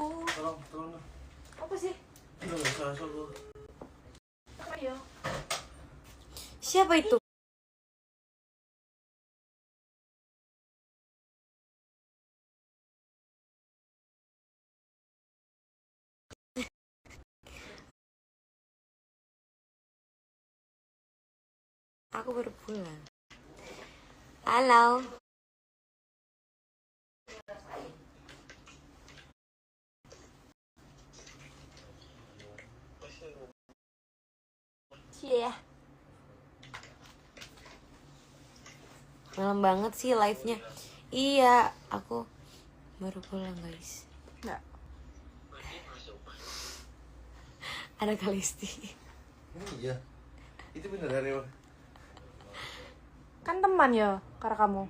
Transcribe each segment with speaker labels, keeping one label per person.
Speaker 1: Tolong.
Speaker 2: Apa sih?
Speaker 1: Enggak usah lu.
Speaker 2: Apa ya?
Speaker 3: Siapa itu? Aku baru pulang. Halo.
Speaker 2: Cie.
Speaker 3: Malam banget sih live-nya. Iya, aku baru pulang guys.
Speaker 2: Enggak.
Speaker 3: Ada Kalisti.
Speaker 1: Iya. Itu beneran ya?
Speaker 2: Kan teman ya, karena kamu.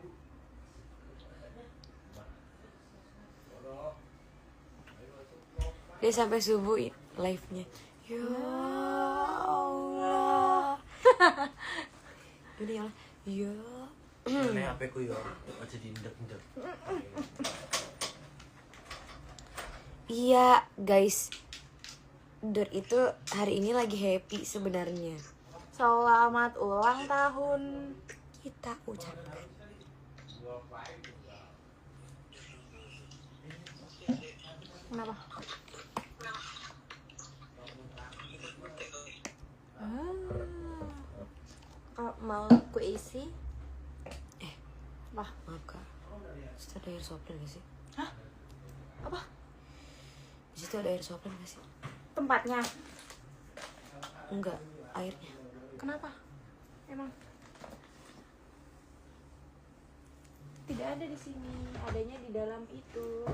Speaker 3: Dia sampai subuh live-nya. Ya Allah. Ini ya Allah. Ya.
Speaker 1: Aneh HP ku ya. Aja diindek-indek.
Speaker 3: Iya, guys. Dur itu hari ini lagi happy sebenarnya.
Speaker 2: Selamat ulang tahun.
Speaker 3: Kita ucapkan.
Speaker 2: Kenapa? Kalau mau ku isi? Apa?
Speaker 3: Maaf kak. Situ ada air soplen gak sih?
Speaker 2: Hah? Apa?
Speaker 3: Di situ ada air soplen gak sih?
Speaker 2: Tempatnya?
Speaker 3: Enggak, airnya.
Speaker 2: Kenapa? Emang? Tidak ada di sini, adanya di dalam itu.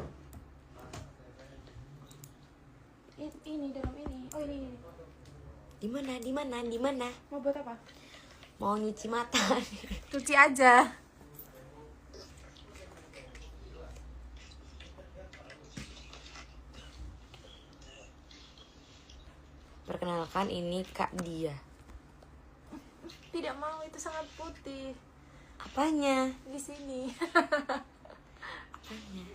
Speaker 2: Ini dalam ini. Oh ini.
Speaker 3: Di mana?
Speaker 2: Mau buat apa?
Speaker 3: Mau nyuci mata.
Speaker 2: Cuci aja.
Speaker 3: Perkenalkan ini Kak Dia.
Speaker 2: Tidak mau, itu sangat putih.
Speaker 3: Apanya?
Speaker 2: Di sini.
Speaker 3: Apanya?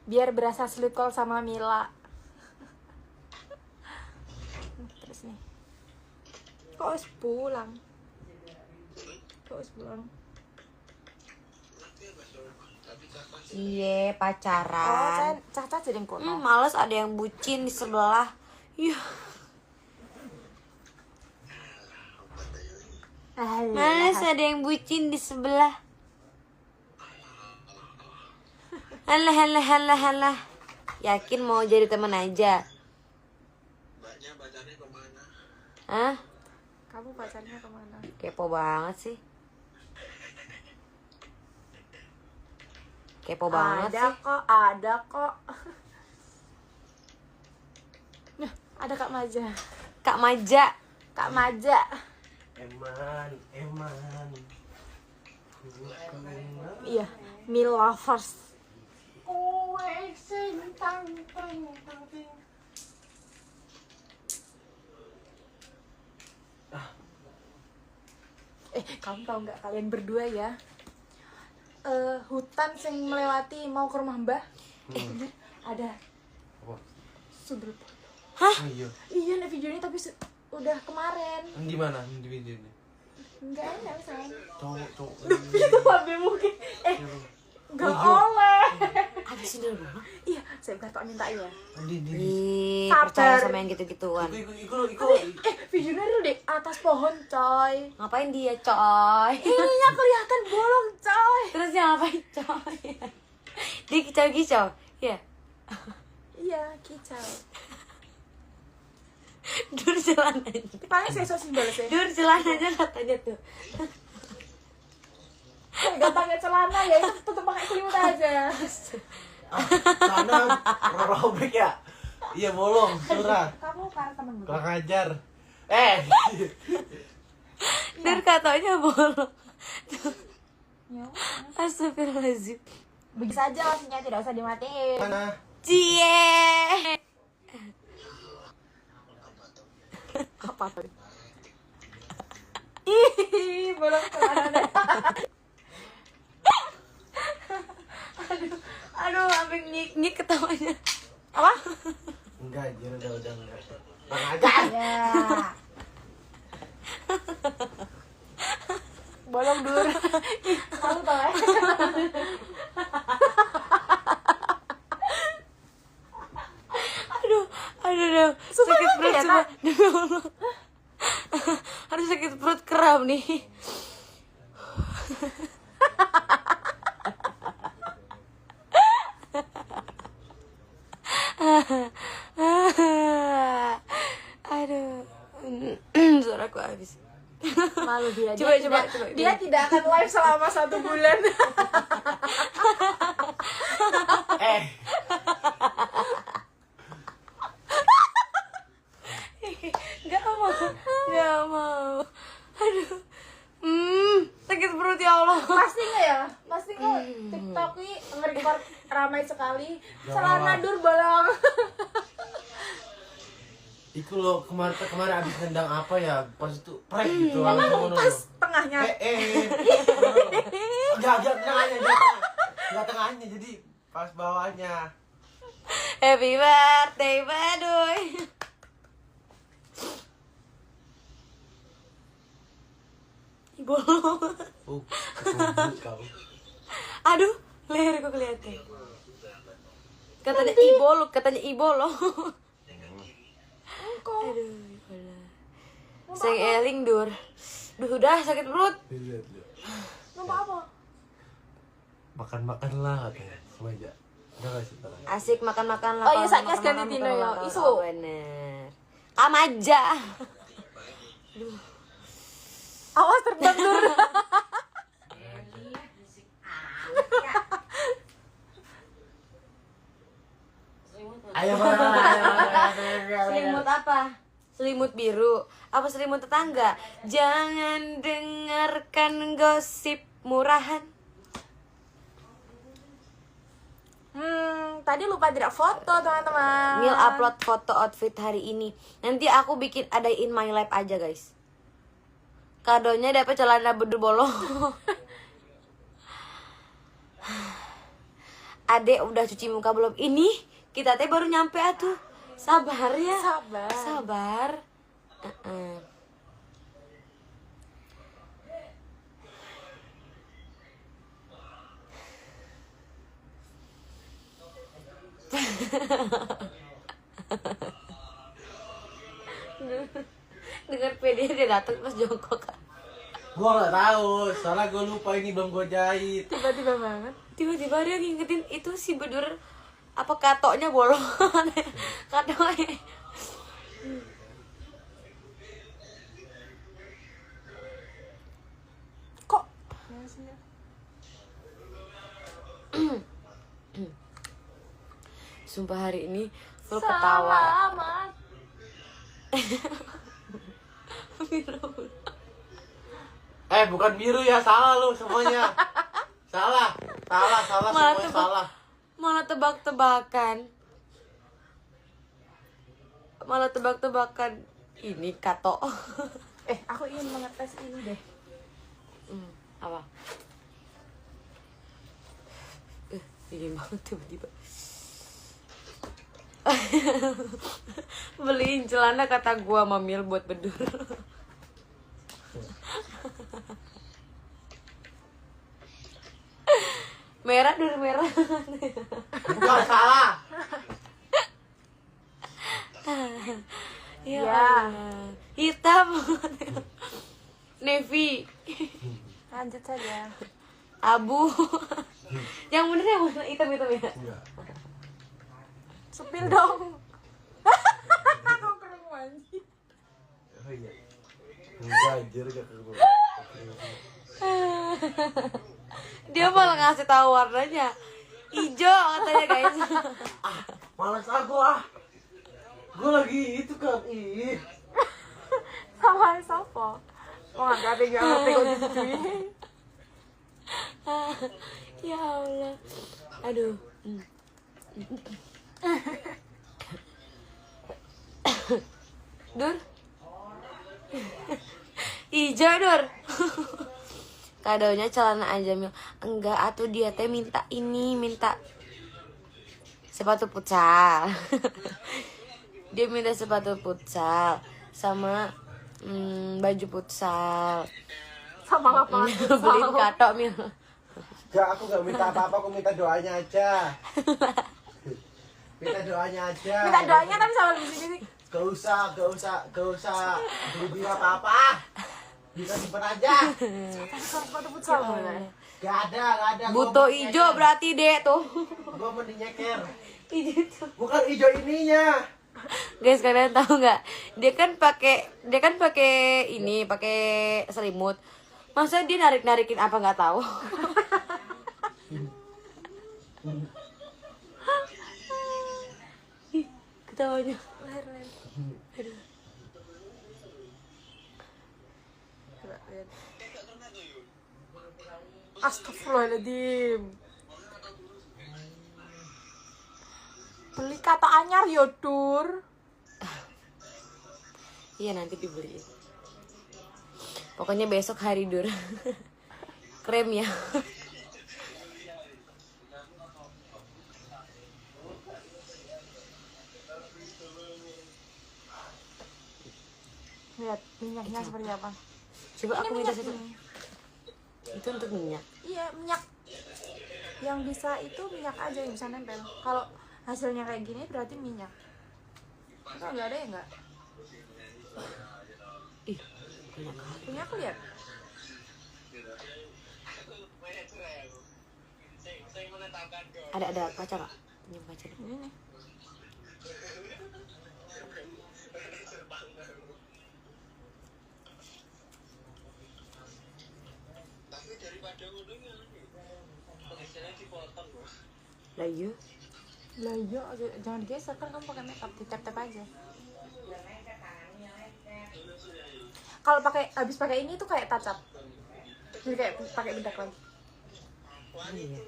Speaker 2: Biar berasa sweet call sama Mila. Terus nih. Kok harus pulang?
Speaker 3: Iya,
Speaker 2: Oh,
Speaker 3: pacaran.
Speaker 2: Caca jadi kono.
Speaker 3: Males ada yang bucin di sebelah. Yuh, males ada yang bucin di sebelah. Halah. Yakin mau jadi teman aja?
Speaker 1: Mbaknya pacarnya kemana?
Speaker 3: Hah?
Speaker 2: Kamu pacarnya kemana?
Speaker 3: Kepo banget sih. Kepo banget
Speaker 2: Ada
Speaker 3: sih.
Speaker 2: kok. Nah, ada Kak Maja.
Speaker 3: Kak Maja.
Speaker 2: Kak Maja.
Speaker 1: Eman.
Speaker 2: Iya, Mil Lovers. Kamu tahu nggak kalian berdua ya? Hutan yang melewati mau ke rumah Mbah. Bener, ada
Speaker 1: Apa?
Speaker 2: sundel.
Speaker 3: Hah?
Speaker 1: Oh, iya.
Speaker 2: Iya, nih video ini tapi udah kemarin.
Speaker 1: Di mana? Di video ini.
Speaker 2: Enggak enak sayang.
Speaker 1: Cowok.
Speaker 2: Itu lebih mungkin. Enggak
Speaker 1: Oh, iya.
Speaker 2: oleh.
Speaker 3: Ada sundel bolong.
Speaker 2: Iya, saya bukan minta ya.
Speaker 1: Di.
Speaker 3: Ih,
Speaker 2: Sabar.
Speaker 3: percaya sama yang gitu-gituan.
Speaker 1: Ikut.
Speaker 2: Videonya dulu deh atas pohon, coy.
Speaker 3: Ngapain dia, coy?
Speaker 2: Ininya kelihatan bolong, coy.
Speaker 3: Terus dia ngapain, coy? Dia kicau-kicau. Ya.
Speaker 2: Iya, kicau.
Speaker 3: Dur celananya.
Speaker 2: Paling saya sosis balasnya.
Speaker 3: Dur celananya katanya tuh.
Speaker 2: Gampangnya celana ya, itu tutup pakai selimut aja.
Speaker 1: Sana robek ya. Iya bolong, curah.
Speaker 2: Kamu para temen gue.
Speaker 1: Kurang ajar.
Speaker 3: Dur katanya bolong.
Speaker 2: Ya.
Speaker 3: Astagfirullahaladzim.
Speaker 2: Begitu saja langsungnya, tidak usah dimatiin.
Speaker 1: Mana?
Speaker 3: Cie.
Speaker 2: Apa tadi? Ih, bolong celana.
Speaker 3: Aduh, sampai nyik ketawanya.
Speaker 2: Apa?
Speaker 1: Enggak, anjir, udah enggak. Bang aja.
Speaker 2: Ya. Bolong dur. Kamu tau ya?
Speaker 3: Aduh, sakit perut
Speaker 2: ya,
Speaker 3: coba. Demi Allah. Aduh, sakit perut kram nih. Aduh, suaraku habis.
Speaker 2: Malu dia.
Speaker 3: Coba.
Speaker 2: Dia tidak akan live selama 1 bulan.
Speaker 3: Gak mau. Aduh, sakit perut ya Allah.
Speaker 2: Pasti nggak ya? Pasti nggak? TikTok ini nge-record ramai sekali. Celana dur bolong.
Speaker 1: Iku lo kemarin abis nendang apa ya? Pas itu prank gitu.
Speaker 2: Emang
Speaker 1: langsung
Speaker 2: pas
Speaker 1: ngono.
Speaker 2: tengahnya.
Speaker 1: Enggak tengahnya, enggak tengahnya, jadi pas bawahnya.
Speaker 3: Happy birthday, Badoy. Bolong.
Speaker 1: Kebut kau.
Speaker 3: Aduh, leherku kelihatan. Katanya ibolo, Aduh, saya eling dur. Duh, udah sakit perut.
Speaker 1: Lihat.
Speaker 2: Nama apa?
Speaker 1: Makan lah katanya. Semuanya. Udah enggak sih tenang.
Speaker 3: Asik makan-makan lah.
Speaker 2: Oh iya, saatnya ganti dino ya. Isu.
Speaker 3: Oh, bener. Kam aja.
Speaker 2: Awas terbang dur.
Speaker 1: Ayo,
Speaker 3: Selimut apa? Selimut biru. Apa selimut tetangga? Jangan dengarkan gosip murahan.
Speaker 2: Tadi lupa tidak foto teman-teman.
Speaker 3: Mil upload foto outfit hari ini. Nanti aku bikin ada in my life aja guys. Kadonya dapat celana bedu bolong. Adek udah cuci muka belum? Ini kita teh baru nyampe atuh. Sabar ya. Sabar. Dengar PD dia datang pas jongkok.
Speaker 1: Gua nggak tahu, soalnya gua lupa ini belum gua jahit.
Speaker 2: Tiba-tiba banget.
Speaker 3: Tiba-tiba dia ngingetin itu si bedur apa katoknya bolong. Katoknya.
Speaker 2: Kok?
Speaker 3: Sumpah hari ini full ketawa.
Speaker 2: Selamat.
Speaker 1: Bukan biru ya, salah lu semuanya. Salah
Speaker 3: Malah
Speaker 1: semuanya salah.
Speaker 3: Malah tebak-tebakan ini kato.
Speaker 2: Aku ingin mengetes ini deh.
Speaker 3: Apa? Dingin banget tiba-tiba. Beliin celana kata gua Mamil buat bedur. Merah dur merah.
Speaker 1: Bukan salah.
Speaker 3: Ya Allah. Hitam. Navy.
Speaker 2: Lanjut saja.
Speaker 3: Abu. Yang bener yang warna hitam ya.
Speaker 1: Enggak.
Speaker 2: Sepil dong. Aku kering manji.
Speaker 1: Oh iya. Enggak, anjir gak keluar.
Speaker 3: Dia malah ngasih tahu warnanya. Ijo katanya guys.
Speaker 1: Malas aku ah. Gua lagi itu kan
Speaker 2: Sama siapa? Wah, gak ngerti kok dicuci.
Speaker 3: Ya Allah. Aduh. Dur. Ijo Dur. Kadonya celana aja Mil. Enggak atuh dia teh minta ini, minta sepatu futsal. Dia minta sepatu futsal sama baju futsal.
Speaker 2: Sama lapangan
Speaker 3: Beliin
Speaker 2: futsal.
Speaker 3: katok Mil.
Speaker 1: Gak, aku gak minta apa-apa, aku minta doanya aja. Minta doanya aja.
Speaker 2: Minta doanya tapi sama bisik-bisik.
Speaker 1: Gak usah beli apa-apa. Bisa simpen aja.
Speaker 2: Sepatu futsal boleh.
Speaker 1: Gak ada.
Speaker 3: Butuh ijo berarti dek tuh.
Speaker 1: Gua mending nyeker.
Speaker 3: Ijo tuh.
Speaker 1: Bukan ijo ininya.
Speaker 3: Guys, kalian tahu nggak? Dia kan pakai ini, pakai selimut. Masa dia narikin apa nggak tahu? Ih, ketawanya. Aduh.
Speaker 2: Astagfirullahaladzim. Beli kata anyar yo Dur.
Speaker 3: Iya nanti dibeliin. Pokoknya besok hari dur. Krem ya.
Speaker 2: Lihat minyaknya seperti apa.
Speaker 3: Coba
Speaker 2: Ini
Speaker 3: aku minta
Speaker 2: minyak
Speaker 3: satu.
Speaker 2: ini.
Speaker 3: Itu untuk minyak.
Speaker 2: Iya minyak. Yang bisa itu minyak aja yang bisa nempel. Kalau hasilnya kayak gini berarti minyak. Kalau nggak ada ya nggak.
Speaker 3: Ih, banyak kali.
Speaker 2: Punya aku lihat.
Speaker 3: Ada kaca nggak? Minyak kaca deh.
Speaker 2: Ini nih.
Speaker 3: Lah iya.
Speaker 2: Lah iya, jangan digeser kan kamu pakai makeup, ditap-tap aja. Kalau habis pakai ini tuh kayak touch up. Jadi kayak pakai bedak lagi.
Speaker 3: Oh, iya.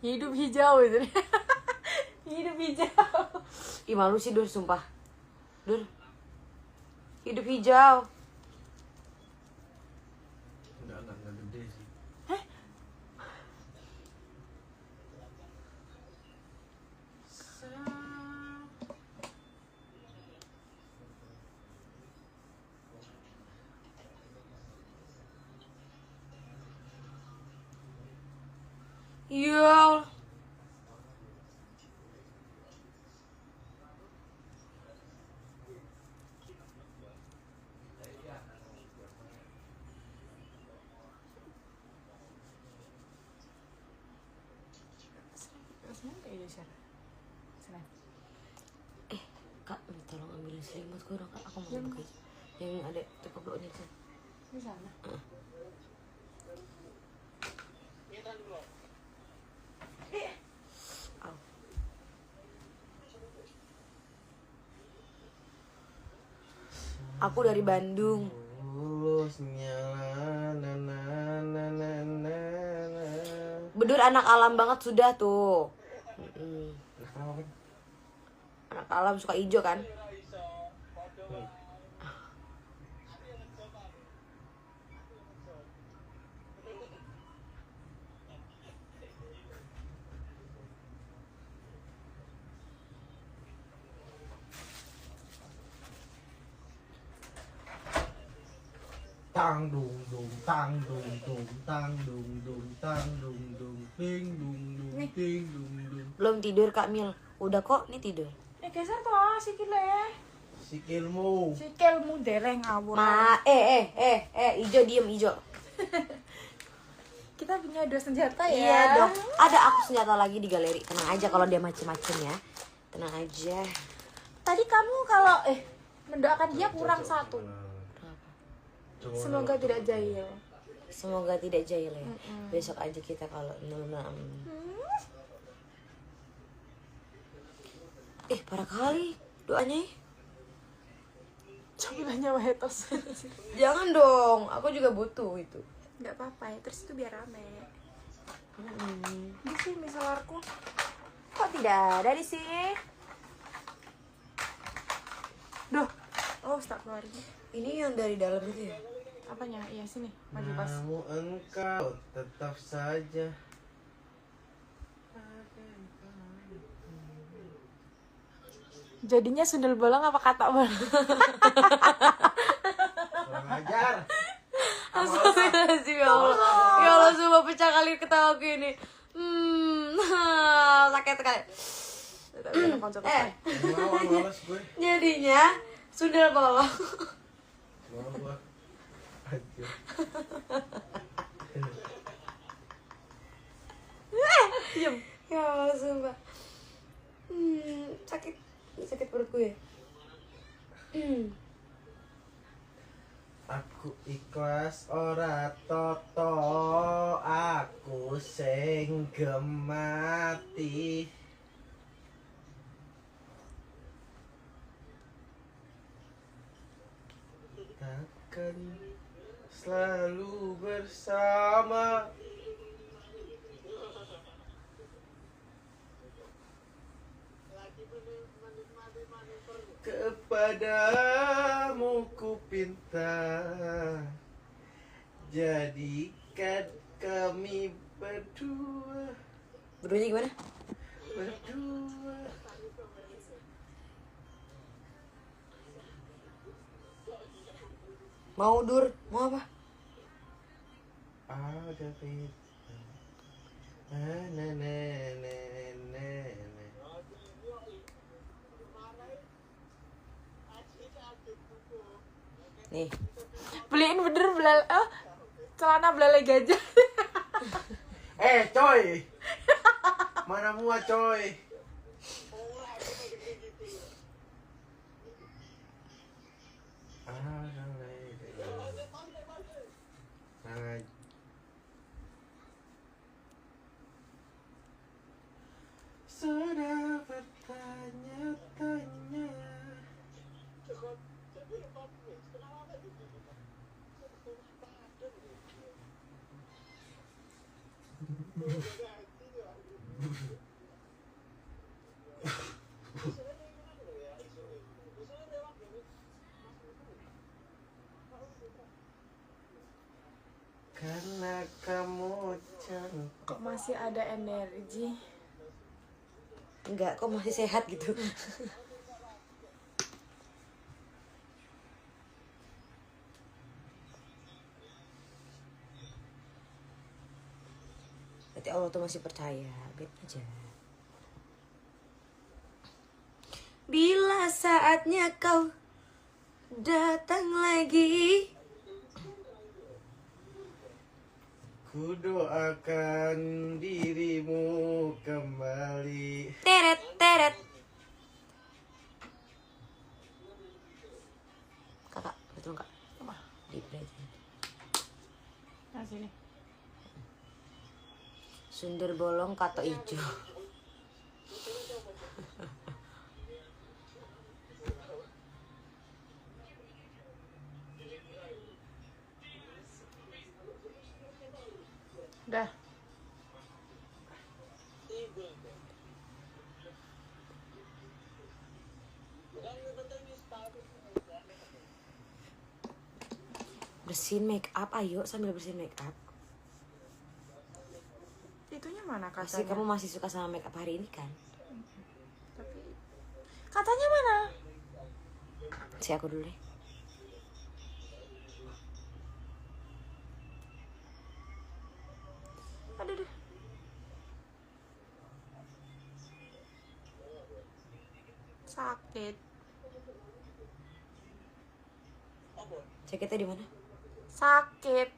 Speaker 2: Hidup hijau itu. Hidup hijau.
Speaker 3: Ih malu sih Dur, sumpah. Dur. Hidup hijau.
Speaker 1: Enggak gede sih.
Speaker 3: Ya Allah. Kak, tolong ambilin selimut gue dong Kak. Aku mau buka yang ada kebloknya tuh.
Speaker 2: Di sana.
Speaker 3: Au. Aku dari Bandung. Bedur anak alam banget sudah tuh. Anak alam suka hijau kan?
Speaker 1: Tang dung dung tang dung dung tang dung dung tang dung dung ting dung dung ting dung dung.
Speaker 3: Belum tidur Kak Mil. Udah kok, nih tidur.
Speaker 2: Geser toh sikile.
Speaker 1: Sikilmu.
Speaker 2: Sikilmu dereng ngawur.
Speaker 3: Ijo diem Ijo.
Speaker 2: Kita punya dua senjata ya.
Speaker 3: Iya dong. Ada aku senjata lagi di galeri. Tenang aja kalau dia macem-macem ya. Tenang aja.
Speaker 2: Tadi kamu kalau mendoakan dia kurang satu. Semoga tidak jahil.
Speaker 3: Semoga tidak jahil ya. Besok aja kita kalau parah kali doanya.
Speaker 2: Camilannya wetos.
Speaker 3: Jangan dong, aku juga butuh itu.
Speaker 2: Nggak apa-apa ya, terus itu biar rame. Di sini solarku. Kok tidak ada di sini? Duh. Oh, start keluar.
Speaker 3: Ini yang dari dalam itu ya?
Speaker 2: Apanya? Iya, sini. Maju pas.
Speaker 1: Namun engkau tetap saja.
Speaker 2: Jadinya sundel bolong apa kata bolong?
Speaker 1: Kurang ajar.
Speaker 3: Astagfirullahaladzim, ya Allah. Ya Allah, sumpah pecah kali ketawa gini. Sakit sekali.
Speaker 1: Males gue.
Speaker 3: Jadinya sundel bolong.
Speaker 1: Mau gua. Anjir.
Speaker 2: Diam.
Speaker 3: Ya Allah, sumpah. Sakit perutku ya.
Speaker 1: Aku ikhlas ora toto, aku sing gemati. Takkan selalu bersama. Kepadamu ku pinta, jadikan kami berdua.
Speaker 3: Berduanya gimana?
Speaker 1: Berdua.
Speaker 3: Mau dur? Mau apa?
Speaker 1: Ada kita. Na na na na na na.
Speaker 3: Nih.
Speaker 2: Beliin bener celana belalai gajah.
Speaker 1: Coy. Mana muat coy? Sudah bertanya-tanya. Karena kamu cantik.
Speaker 2: Kok masih ada energi?
Speaker 3: Enggak, kok masih sehat gitu. Berarti Allah tuh masih percaya, biar aja. Bila saatnya kau datang lagi,
Speaker 1: Ku doakan dirimu kembali.
Speaker 3: teret teret. Kakak, betul kak?
Speaker 2: Apa?
Speaker 3: Di play.
Speaker 2: Nah, sini.
Speaker 3: Sundel bolong kato ijo.
Speaker 2: Udah. Bersihin make up, ayo sambil bersihin make up. Itunya mana
Speaker 3: Pasti
Speaker 2: katanya?
Speaker 3: kamu masih suka sama make up hari ini kan?
Speaker 2: Tapi katanya mana?
Speaker 3: Si aku dulu deh.
Speaker 2: Aduh deh. Sakit.
Speaker 3: Sakitnya di mana?
Speaker 2: Sakit.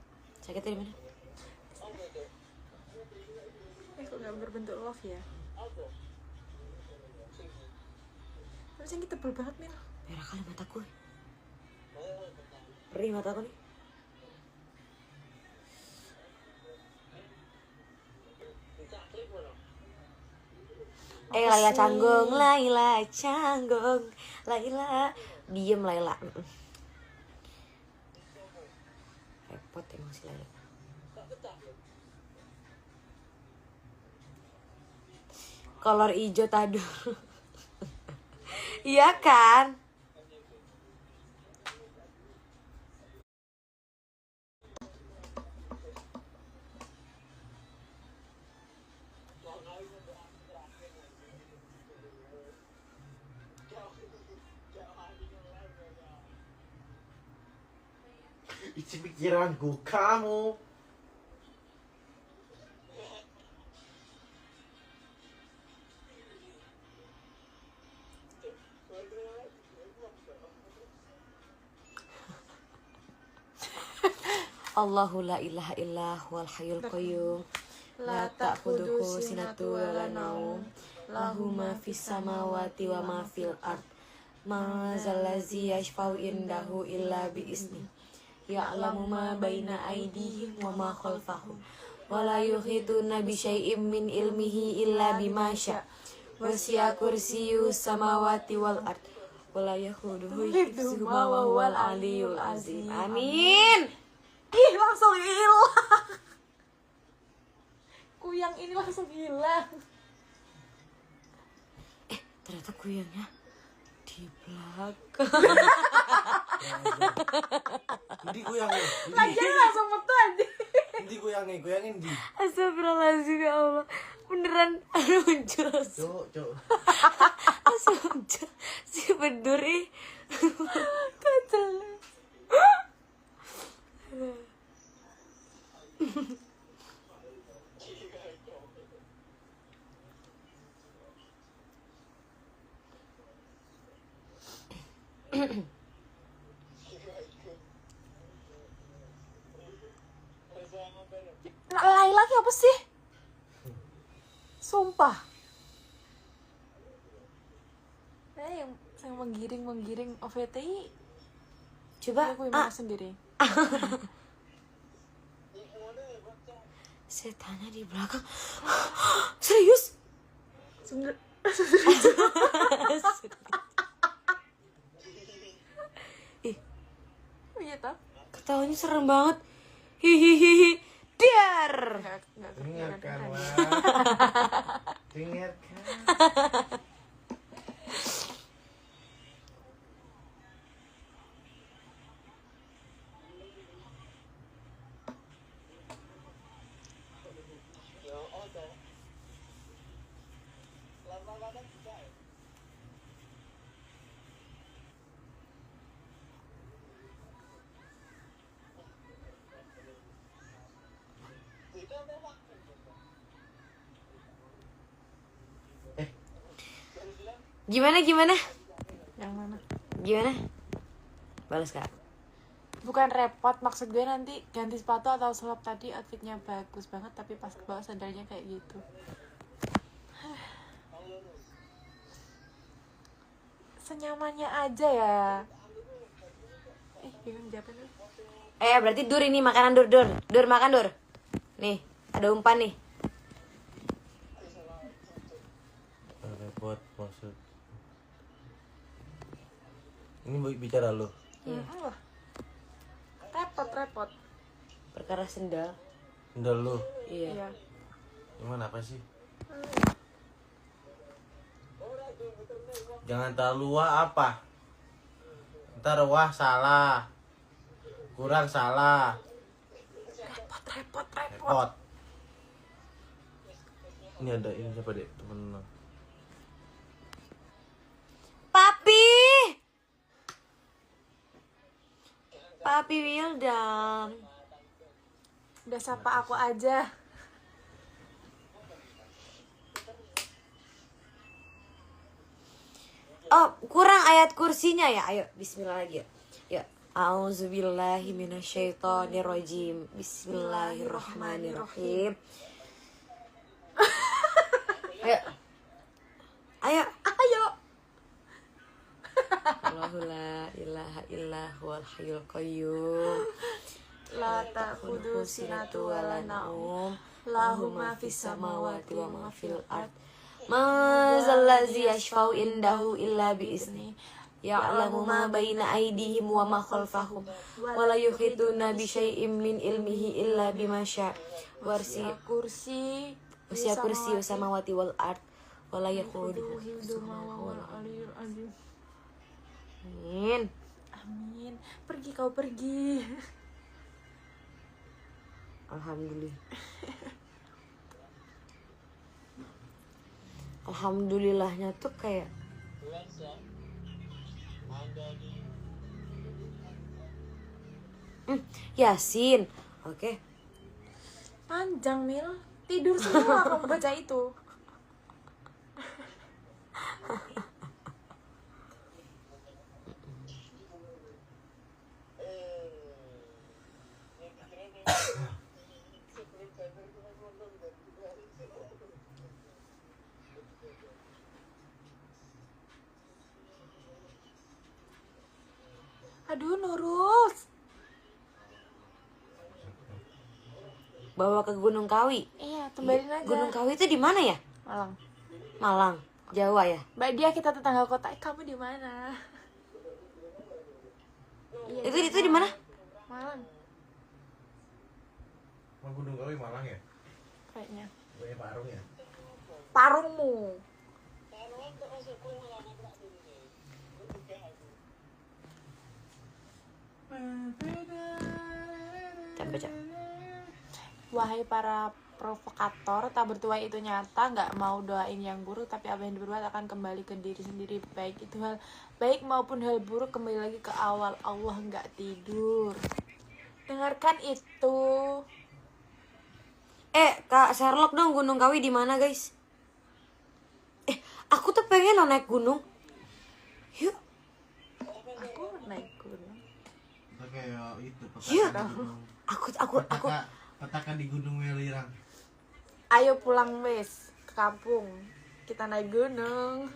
Speaker 3: Sakitnya di mana?
Speaker 2: Kok gak berbentuk love ya? Terus ini tebel banget, Mil.
Speaker 3: Merah kali mataku. Perih mataku nih. Laila canggung, Laila canggung, Laila diem Laila. Repot emang si Laila. Kolor hijau tadi. Iya kan?
Speaker 1: isi pikiranku kamu.
Speaker 3: Allahu la ilaha illa huwal hayyul qayyum la ta'khudhuhu sinatun wa la naum lahu ma fis samawati wa ma fil ard ma zallazi yashfa'u indahu illa bi izni ya'lamu ma baina aydihim wa ma khalfahum wa la yuhituna bi syai'im min ilmihi illa bima syaa wasi'a kursiyyus samawati wal ard wa la yahuduhu hifdzuhuma wa huwal aliyyul azim. Amin.
Speaker 2: Ih, langsung hilang. Kuyang ini langsung hilang.
Speaker 3: Ternyata kuyangnya di belakang.
Speaker 1: Ndi kuyangnya.
Speaker 2: Lagian langsung metu aja.
Speaker 1: Ndi kuyangin di.
Speaker 3: Astagfirullahaladzim ya Allah. Beneran muncul.
Speaker 1: Cuk.
Speaker 3: Langsung muncul si berduri.
Speaker 2: Kacau. Laki apa sih? Sumpah. Yang menggiring OVTI.
Speaker 3: Coba
Speaker 2: Aku yang sendiri.
Speaker 3: Setannya di belakang. Serius? Ih,
Speaker 2: Iya toh?
Speaker 3: ketawanya serem banget. Hihihi. Dar.
Speaker 1: Dengarkan lah. Dengarkan.
Speaker 3: Gimana?
Speaker 2: Yang mana?
Speaker 3: Gimana? Balas Kak.
Speaker 2: Bukan repot, maksud gue nanti ganti sepatu atau selop tadi outfitnya bagus banget tapi pas ke bawah sandalnya kayak gitu. Senyamannya aja ya. Bingung jawabnya.
Speaker 3: Berarti Dur ini makanan Dur. Dur makan Dur. Nih, ada umpan nih.
Speaker 1: Repot maksud. Ini bicara lo.
Speaker 2: Repot.
Speaker 3: Perkara sendal.
Speaker 1: Sendal lo.
Speaker 3: Iya.
Speaker 1: Gimana apa sih? Jangan terlalu wah apa? Ntar wah salah. Kurang salah. Repot. Ini ada ini siapa dek temen lo?
Speaker 3: Papi Wildan.
Speaker 2: Udah sapa aku aja.
Speaker 3: Oh, kurang ayat kursinya ya. Ayo, bismillah lagi ya. Ya, auzubillahi minasyaitonirrajim. Bismillahirrahmanirrahim. Ayo. Allahu la ilaha illa huwal hayyul qayyum
Speaker 2: La ta'khudhuhu sinatun wa la naum lahu ma fis samawati wa ma fil ard
Speaker 3: ma zallazi yashfa'u indahu illa bi izni ya'lamu ma baina aydihim wa ma khalfahum wa la yuhituna bi syai'im min ilmihi illa bima syaa
Speaker 2: Wasi'a kursi
Speaker 3: samawati wal ard wa la yaquduhu
Speaker 2: hifdzuhuma wa huwal aliyyul azim.
Speaker 3: Amin.
Speaker 2: Pergi kau pergi.
Speaker 3: Alhamdulillahnya tuh kayak Yasin. Oke.
Speaker 2: Panjang, Mil. Tidur semua kamu baca itu. Aduh, Nurul.
Speaker 3: Bawa ke Gunung Kawi.
Speaker 2: Iya, tembalin aja.
Speaker 3: Gunung Kawi itu di mana ya?
Speaker 2: Malang.
Speaker 3: Malang, Jawa ya.
Speaker 2: Mbak Dia, kita tetangga kota. Kamu di mana? Iya,
Speaker 3: Itu di mana?
Speaker 2: Malang
Speaker 1: Mau Gunung Kawi Malang ya?
Speaker 2: kayaknya.
Speaker 1: Banyak Parung ya?
Speaker 2: Parungmu.
Speaker 3: Coba baca.
Speaker 2: Wahai para provokator, tak bertuai itu nyata, nggak mau doain yang buruk, tapi apa yang diperbuat akan kembali ke diri sendiri, baik itu hal baik maupun hal buruk. Kembali lagi ke awal, Allah nggak tidur. Dengarkan itu.
Speaker 3: Kak Sherlock dong, Gunung Kawi di mana, guys? Aku tuh pengen lo naik gunung. Yuk.
Speaker 2: Aku naik gunung.
Speaker 1: Kita kayak itu,
Speaker 3: Iya.
Speaker 1: petaka di gunung.
Speaker 3: Aku
Speaker 1: Petaka di Gunung Welirang.
Speaker 2: Ayo pulang wes ke kampung. Kita naik gunung.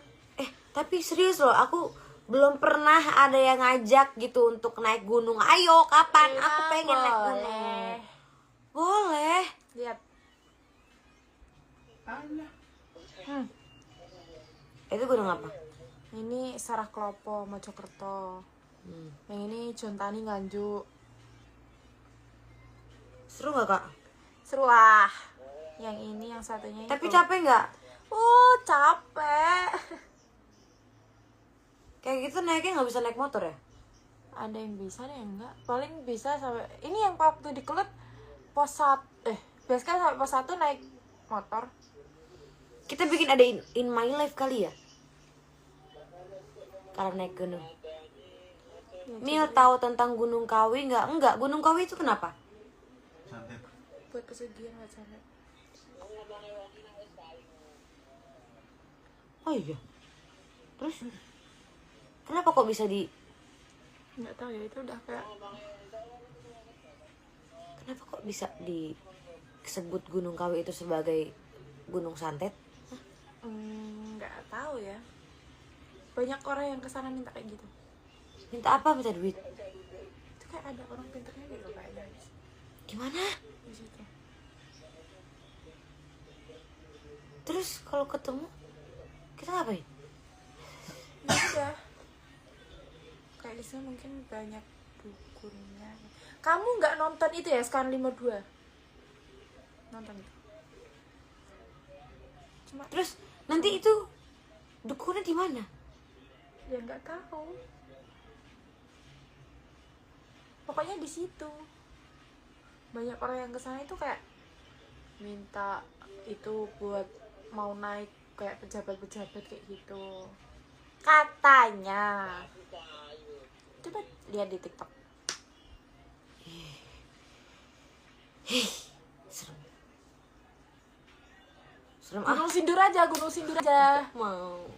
Speaker 3: tapi serius loh, aku belum pernah ada yang ngajak gitu untuk naik gunung. Ayo, kapan?
Speaker 2: Ya,
Speaker 3: Aku pengen naik gunung.
Speaker 2: boleh.
Speaker 3: Boleh.
Speaker 2: Lihat.
Speaker 3: Itu gunung apa?
Speaker 2: Ini Sarah Klopo, Mojokerto. Yang ini Jontani, Nganjuk.
Speaker 3: Seru gak, Kak?
Speaker 2: Seru lah. Yang ini, yang satunya
Speaker 3: Tapi
Speaker 2: itu.
Speaker 3: capek nggak?
Speaker 2: Capek.
Speaker 3: Kayak gitu naiknya nggak bisa naik motor ya?
Speaker 2: Ada yang bisa, ada yang enggak. Paling bisa sampai ini yang waktu di Kelut pos 1 biasanya sampai pos 1 naik motor.
Speaker 3: Kita bikin ada in my life kali ya? Kalau naik gunung. Mil tahu tentang Gunung Kawi nggak? Enggak, Gunung Kawi itu kenapa?
Speaker 1: Santet.
Speaker 2: Buat pesugihan wacana.
Speaker 3: Oh iya. Terus kenapa kok bisa
Speaker 2: Nggak tahu ya, itu udah kayak
Speaker 3: kenapa kok bisa disebut Gunung Kawi itu sebagai gunung santet?
Speaker 2: nggak tahu ya. Banyak orang yang kesana minta kayak gitu.
Speaker 3: Minta apa? Minta duit.
Speaker 2: Itu kayak ada orang pintarnya gitu kayaknya
Speaker 3: Gimana?
Speaker 2: di situ.
Speaker 3: Terus kalau ketemu kita ngapain?
Speaker 2: Ya udah. Kayak di sana mungkin banyak dukunnya. Kamu nggak nonton itu ya, Scan 52? Nonton itu. Cuma
Speaker 3: Terus nanti itu dukunnya di mana?
Speaker 2: ya nggak tahu. Pokoknya di situ. Banyak orang yang kesana itu kayak minta itu buat mau naik kayak pejabat-pejabat kayak gitu. Katanya. Coba lihat di TikTok.
Speaker 3: Serem. Serem
Speaker 2: Gunung Sindur aja, Gunung Sindur aja.
Speaker 3: mau.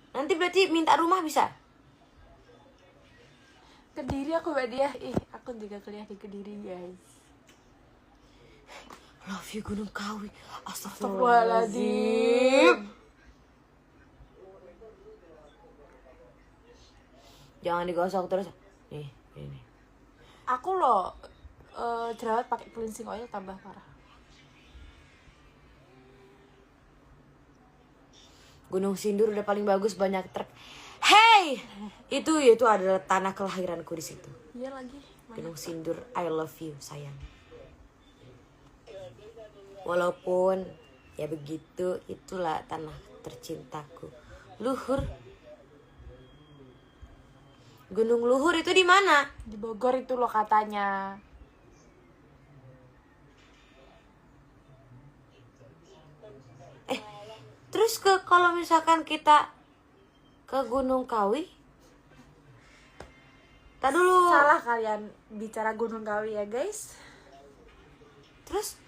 Speaker 3: Nanti berarti minta rumah bisa?
Speaker 2: Kediri aku Mbak Dia. Aku juga kuliah di Kediri, guys.
Speaker 3: Love you Gunung Kawi.
Speaker 2: Astagfirullahaladzim.
Speaker 3: Jangan digosok terus. Nih, ini.
Speaker 2: Aku loh jerawat pakai cleansing oil tambah parah.
Speaker 3: Gunung Sindur udah paling bagus, banyak truk. Hey, itu adalah tanah kelahiranku di situ.
Speaker 2: Iya lagi.
Speaker 3: Gunung Sindur, I love you sayang. Walaupun ya begitu, itulah tanah tercintaku. Luhur. Gunung Luhur itu di mana?
Speaker 2: Di Bogor itu loh katanya.
Speaker 3: Terus kalau misalkan kita ke Gunung Kawi. Tak dulu.
Speaker 2: Salah kalian bicara Gunung Kawi ya guys.
Speaker 3: Terus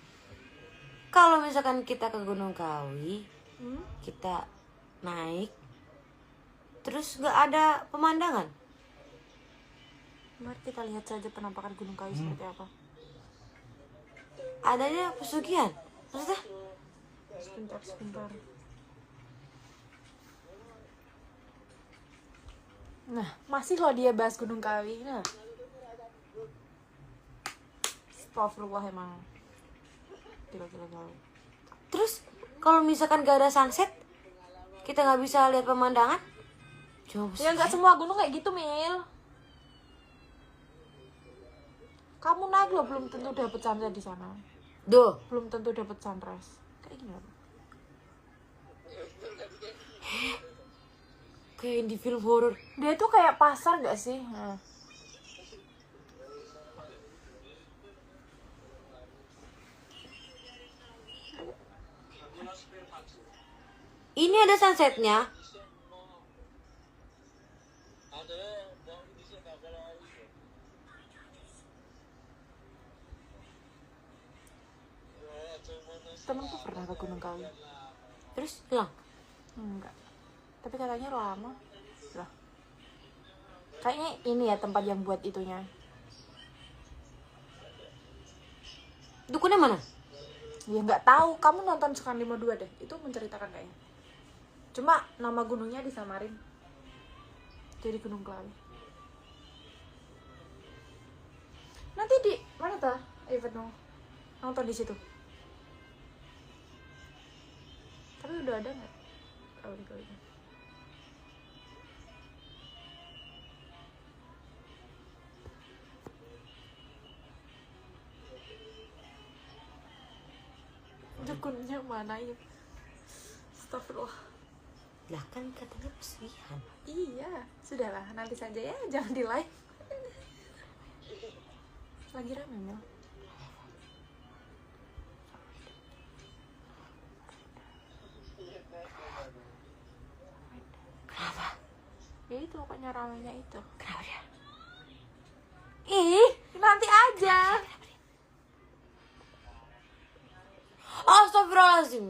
Speaker 3: kalau misalkan kita ke Gunung Kawi, kita naik, terus nggak ada pemandangan.
Speaker 2: Mari kita lihat saja penampakan Gunung Kawi seperti apa.
Speaker 3: Adanya pesugihan. Maksudnya?
Speaker 2: Sebentar. Nah, masih loh dia bahas Gunung Kawi. Nah. Astagfirullah emang. Gila.
Speaker 3: Terus kalau misalkan gak ada sunset, kita nggak bisa lihat pemandangan. Coba
Speaker 2: Ya nggak semua gunung kayak gitu, Mil. Kamu naik loh belum tentu dapet sunset di sana.
Speaker 3: Duh,
Speaker 2: Belum tentu dapet sunrise. Kayak gini loh.
Speaker 3: kayak di film horor.
Speaker 2: Dia tuh kayak pasar gak sih? Nah.
Speaker 3: Ini ada sunsetnya.
Speaker 2: Temenku pernah ke Gunung Kawi.
Speaker 3: Terus hilang.
Speaker 2: Enggak. Tapi katanya lama. Lah. Kayaknya ini ya tempat yang buat itunya.
Speaker 3: Dukunnya mana?
Speaker 2: Ya nggak tahu. Kamu nonton Sekan 52 deh. Itu menceritakan kayaknya. Cuma nama gunungnya disamarin. Jadi Gunung Kawi. Nanti di mana tuh? Event nonton di situ. Tapi udah ada nggak? Oh, di Kawi. Dukunnya mana ya? Astagfirullah.
Speaker 3: Lah kan katanya pesugihan.
Speaker 2: Iya, sudahlah, nanti saja ya, jangan di live. Lagi rame Mel.
Speaker 3: Kenapa?
Speaker 2: Ya itu pokoknya ramenya itu.
Speaker 3: Kenapa dia?
Speaker 2: Ih, nanti aja.
Speaker 3: Astagfirullahaladzim.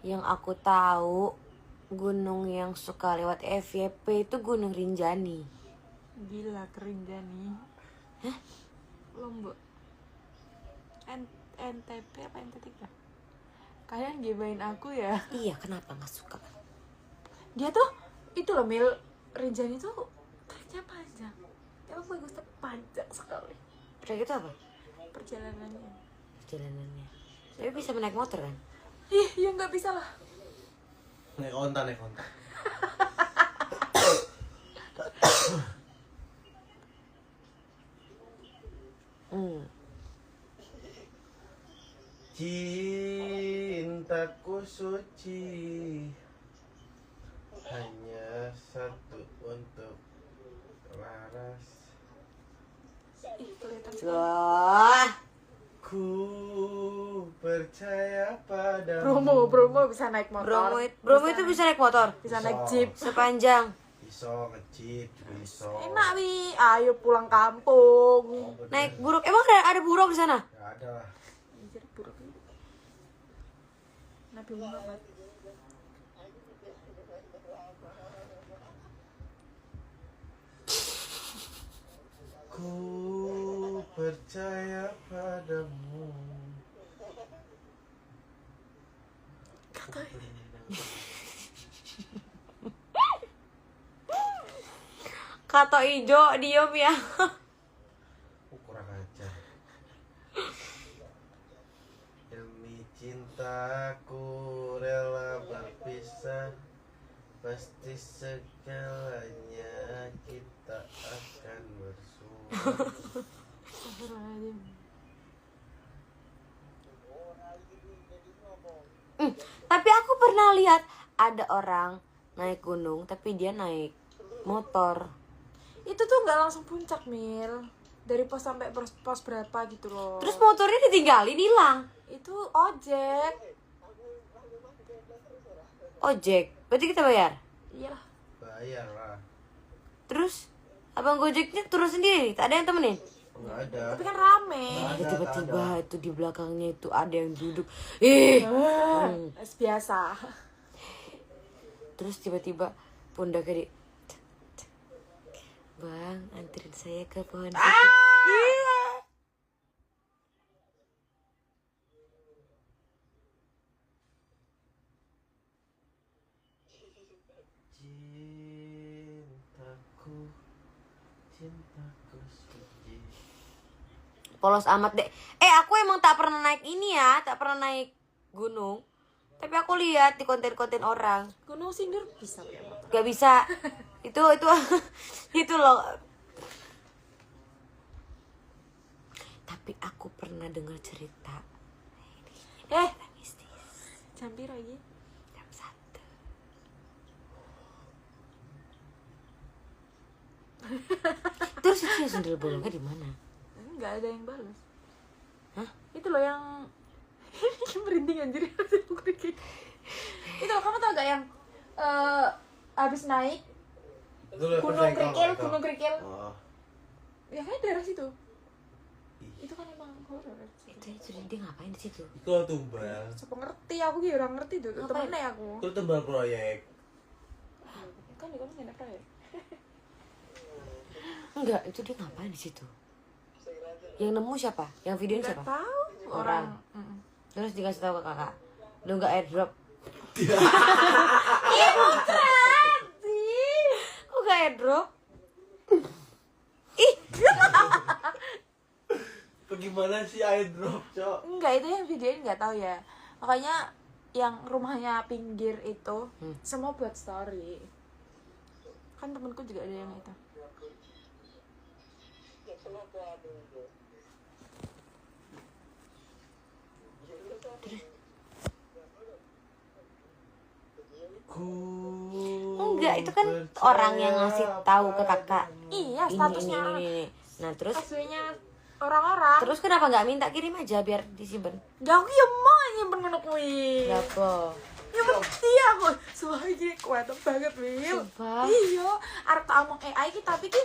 Speaker 3: Yang aku tahu gunung yang suka lewat FYP itu Gunung Rinjani.
Speaker 2: Gila Rinjani.
Speaker 3: Hah?
Speaker 2: Lombok. NTP apa NT3? Kalian gibain aku ya.
Speaker 3: Iya, kenapa nggak suka?
Speaker 2: Dia tuh itu loh Mil, Rinjani tuh treknya panjang. Emang bagus tapi panjang sekali
Speaker 3: Trek itu apa?
Speaker 2: perjalanannya.
Speaker 3: Perjalanannya. Tapi bisa menaik motor kan?
Speaker 2: Ih, ya nggak bisa lah.
Speaker 1: Naik onta. Cintaku suci hanya satu untuk Laras.
Speaker 2: Ih, kelihatan.
Speaker 3: Wah,
Speaker 1: Ku percaya padamu.
Speaker 2: Bromo bisa naik motor.
Speaker 3: Bromo itu bisa naik motor.
Speaker 2: Bisa naik
Speaker 1: Bisa.
Speaker 2: jeep.
Speaker 3: Sepanjang.
Speaker 1: Iso ngecip juga iso.
Speaker 2: Enak Wi, ayo pulang kampung.
Speaker 1: Oh, bener.
Speaker 3: Naik buruk. Emang ada buruk di sana?
Speaker 1: Ya ada lah.
Speaker 2: Jadi buruk ini. Nabi Muhammad.
Speaker 1: Ku percaya padamu.
Speaker 3: Kata ijo diem ya.
Speaker 1: Kurang ajar. kalanya kita akan bersua.
Speaker 2: Astagfirullahaladzim.
Speaker 3: Tapi aku pernah lihat ada orang naik gunung tapi dia naik motor.
Speaker 2: Itu tuh nggak langsung puncak, Mil. Dari pos sampai pos berapa gitu loh.
Speaker 3: Terus motornya ditinggalin hilang.
Speaker 2: Itu ojek.
Speaker 3: Ojek. Berarti kita bayar.
Speaker 2: Iyalah.
Speaker 1: Bayar lah.
Speaker 3: Terus abang Gojeknya turun sendiri, tak ada yang temenin.
Speaker 1: Nggak ada.
Speaker 2: Tapi kan rame.
Speaker 3: Ada tiba-tiba itu di belakangnya itu ada yang duduk. Ih.
Speaker 2: Biasa.
Speaker 3: Terus tiba-tiba pundaknya di Bang, anterin saya ke pohon sakit. Iya.
Speaker 1: Cintaku suci.
Speaker 3: Polos amat deh. Aku emang tak pernah naik ini ya, tak pernah naik gunung. Tapi aku lihat di konten-konten orang.
Speaker 2: Gunung Sindur bisa pakai motor.
Speaker 3: Gak bisa. itu itu loh. Tapi aku pernah dengar cerita mistis.
Speaker 2: Jam piro iki?
Speaker 3: Jam 1. Terus itu yang sundel bolongnya di mana?
Speaker 2: Enggak ada yang balas.
Speaker 3: Hah?
Speaker 2: Itu loh yang merinding anjir. Itu loh, kamu tau gak yang habis naik
Speaker 1: Itu loh,
Speaker 2: Gunung
Speaker 1: persaingan
Speaker 2: Kerikil,
Speaker 1: itu.
Speaker 2: Gunung Kerikil.
Speaker 1: Oh.
Speaker 2: Ya kan daerah situ.
Speaker 1: Ih.
Speaker 2: Itu kan emang horor.
Speaker 3: Itu dia ngapain di situ?
Speaker 1: Itu lo tumbal.
Speaker 2: Siapa ngerti, aku gitu orang ngerti tuh.
Speaker 3: Ngapain?
Speaker 2: Temennya aku.
Speaker 1: Itu tumbal proyek.
Speaker 2: Kan di kono nggak proyek.
Speaker 3: Enggak, itu dia ngapain di situ? Yang nemu siapa? Yang videoin
Speaker 2: Nggak
Speaker 3: siapa?
Speaker 2: tahu
Speaker 3: Orang.
Speaker 2: Mm-mm.
Speaker 3: Terus dikasih tahu ke kakak. Lu enggak airdrop.
Speaker 2: Ih, bukan sih.
Speaker 3: Kok enggak airdrop?
Speaker 1: Bagaimana sih airdrop, Cok?
Speaker 2: Enggak, itu yang videoin nggak tahu ya. Makanya yang rumahnya pinggir itu semua buat story. Kan temenku juga ada yang itu.
Speaker 3: Enggak, itu kan orang yang ngasih tahu ke kakak.
Speaker 2: Iya, statusnya
Speaker 3: Ini. Nah, terus
Speaker 2: aslinya orang-orang.
Speaker 3: terus kenapa nggak minta kirim aja biar disimpan?
Speaker 2: Ya aku ya mau nyimpen ngono kuwi.
Speaker 3: Berapa?
Speaker 2: Ya mesti aku. Sumpah iki kuat banget, Wil.
Speaker 3: Sumpah.
Speaker 2: Iya, arep tak omong AI ki tapi ki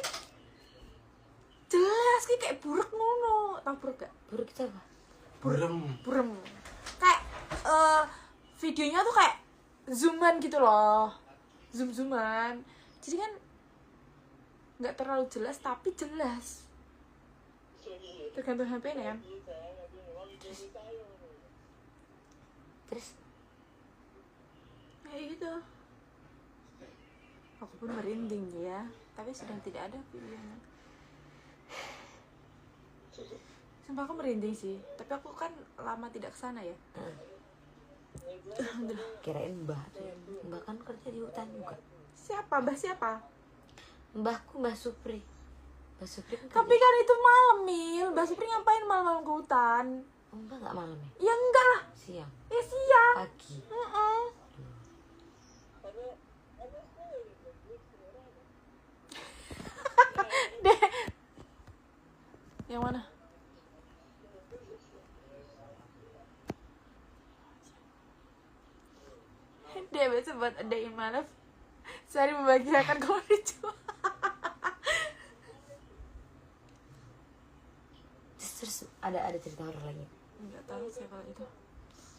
Speaker 2: jelas ki kayak buruk ngono. Tahu buruk gak?
Speaker 3: Buruk kita apa?
Speaker 2: Burem. Kayak videonya tuh kayak zooman gitu loh. Zoom-zooman. Jadi kan nggak terlalu jelas tapi jelas. Tergantung HP nya kan.
Speaker 3: Terus
Speaker 2: Kayak gitu. Aku pun merinding ya, tapi sedang tidak ada videonya. Sumpah aku merinding sih, tapi aku kan lama tidak kesana ya. Alhamdulillah.
Speaker 3: kirain mbah. Mbah kan kerja di hutan juga.
Speaker 2: Siapa? Mbah siapa?
Speaker 3: Mbahku Mbah Supri. Mbah Supri kan
Speaker 2: Tapi kan itu malam, Mil. Mbah Supri ngapain malam-malam ke hutan?
Speaker 3: Mbah nggak malam ya?
Speaker 2: Ya enggak lah,
Speaker 3: Siang,
Speaker 2: ya siang.
Speaker 3: pagi.
Speaker 2: Deh. Yang mana? Deh, besok buat ada imanaf. Sehari membagikan kalau dijual.
Speaker 3: Terus ada cerita horor lagi.
Speaker 2: Enggak tahu saya kalau itu.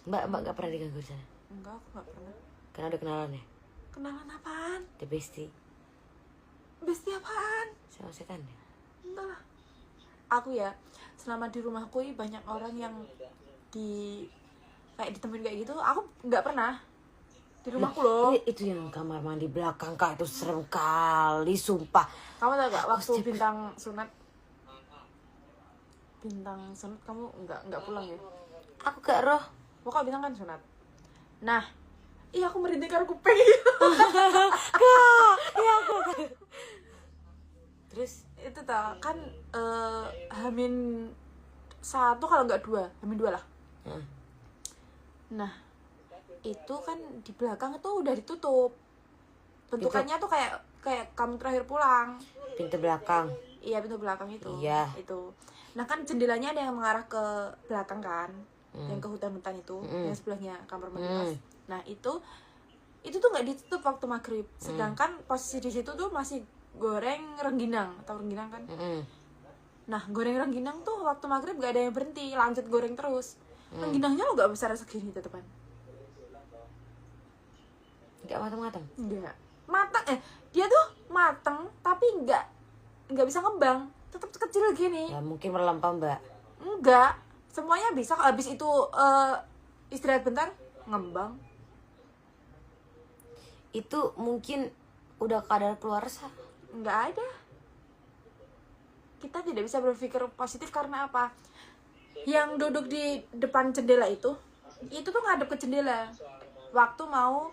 Speaker 3: Mbak nggak pernah diganggu di sana.
Speaker 2: Enggak, aku enggak pernah.
Speaker 3: Karena ada kenalan ya.
Speaker 2: Kenalan apaan?
Speaker 3: The bestie
Speaker 2: Besti apaan?
Speaker 3: sama setan ya.
Speaker 2: Enggak lah. Aku ya, selama di rumahku ini banyak orang yang kayak ditemuin kayak gitu. Aku nggak pernah di rumahku loh.
Speaker 3: Itu yang kamar mandi belakang kak, itu serem kali sumpah.
Speaker 2: Kamu tau gak waktu
Speaker 3: Setiap-
Speaker 2: bintang sunat kamu nggak pulang ya?
Speaker 3: Aku gak roh.
Speaker 2: Pokoknya bintang kan sunat. Nah, Iya aku merinding karo kuping.
Speaker 3: Kak, ya aku. Terus
Speaker 2: Itu tau kan Hamin 1 kalau nggak 2, Hamin 2 lah.
Speaker 3: Heeh.
Speaker 2: Nah itu kan di belakang itu udah ditutup. Bentukannya tuh kayak kamu terakhir pulang.
Speaker 3: pintu belakang.
Speaker 2: Iya pintu belakang itu.
Speaker 3: Iya.
Speaker 2: Itu. Nah kan jendelanya ada yang mengarah ke belakang kan, yang ke hutan-hutan itu, yang sebelahnya kamar mandi Mas. Nah itu tuh nggak ditutup waktu maghrib. Sedangkan posisi di situ tuh masih goreng rengginang, atau rengginang kan? Nah goreng rengginang tuh waktu maghrib gak ada yang berhenti, lanjut goreng terus. Rengginangnya lo gak besar segini tetepan.
Speaker 3: Enggak matang-matang.
Speaker 2: Enggak matang, dia tuh matang tapi nggak bisa ngembang, tetap kecil gini.
Speaker 3: Ya mungkin merlempah, Mbak.
Speaker 2: Enggak, semuanya bisa. Habis itu istirahat bentar ngembang.
Speaker 3: Itu mungkin udah kadar keluar sah.
Speaker 2: Enggak ada. Kita tidak bisa berpikir positif karena apa? Yang duduk di depan jendela itu tuh ngadep ke jendela. Waktu mau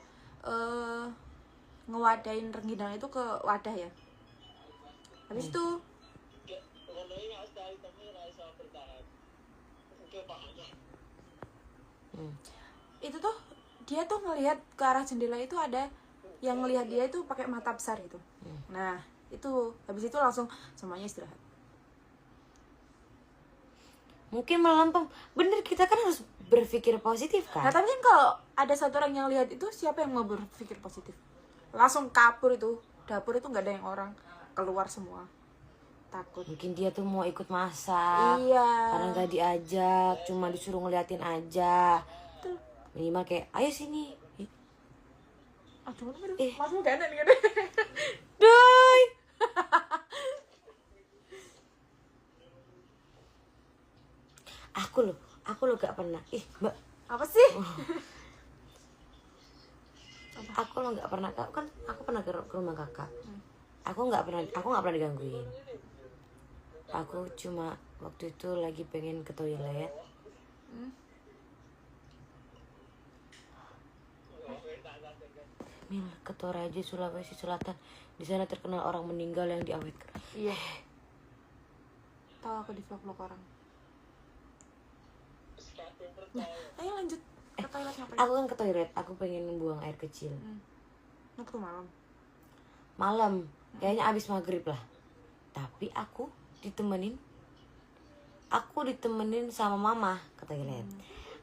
Speaker 2: ngewadain rengginang itu ke wadah ya. Habis itu itu tuh dia tuh ngelihat ke arah jendela itu, ada yang ngelihat dia itu pakai mata besar itu. Nah itu habis itu langsung semuanya istirahat.
Speaker 3: Mungkin melempem. Bener, kita kan harus berpikir positif
Speaker 2: Nah
Speaker 3: kan.
Speaker 2: tapi kan kalau ada satu orang yang lihat itu, siapa yang mau berpikir positif? Langsung kapur itu, dapur itu nggak ada yang orang, keluar semua, takut.
Speaker 3: Mungkin dia tuh mau ikut masak.
Speaker 2: Iya.
Speaker 3: Karena gak diajak, cuma disuruh ngeliatin aja.
Speaker 2: Tuh.
Speaker 3: Minimal kayak, ayo sini.
Speaker 2: Aduh,
Speaker 3: Eh.
Speaker 2: masmu gak enak nih kan?
Speaker 3: Doi. Aku lo gak pernah. Mbak,
Speaker 2: Apa sih?
Speaker 3: aku lo gak pernah. Kan aku pernah ke rumah kakak. Aku nggak pernah digangguin. Aku cuma waktu itu lagi pengen ke toilet. Mil, ke Toraja, Sulawesi Selatan. Di sana terkenal orang meninggal yang diawetkan.
Speaker 2: Iya. Tahu aku di vlog orang. Nah, ayo lanjut ke toilet ngapain?
Speaker 3: Aku kan ke toilet, aku pengen buang air kecil.
Speaker 2: Waktu malam.
Speaker 3: Malam, kayaknya abis maghrib lah. Tapi aku ditemenin sama mama ke toilet.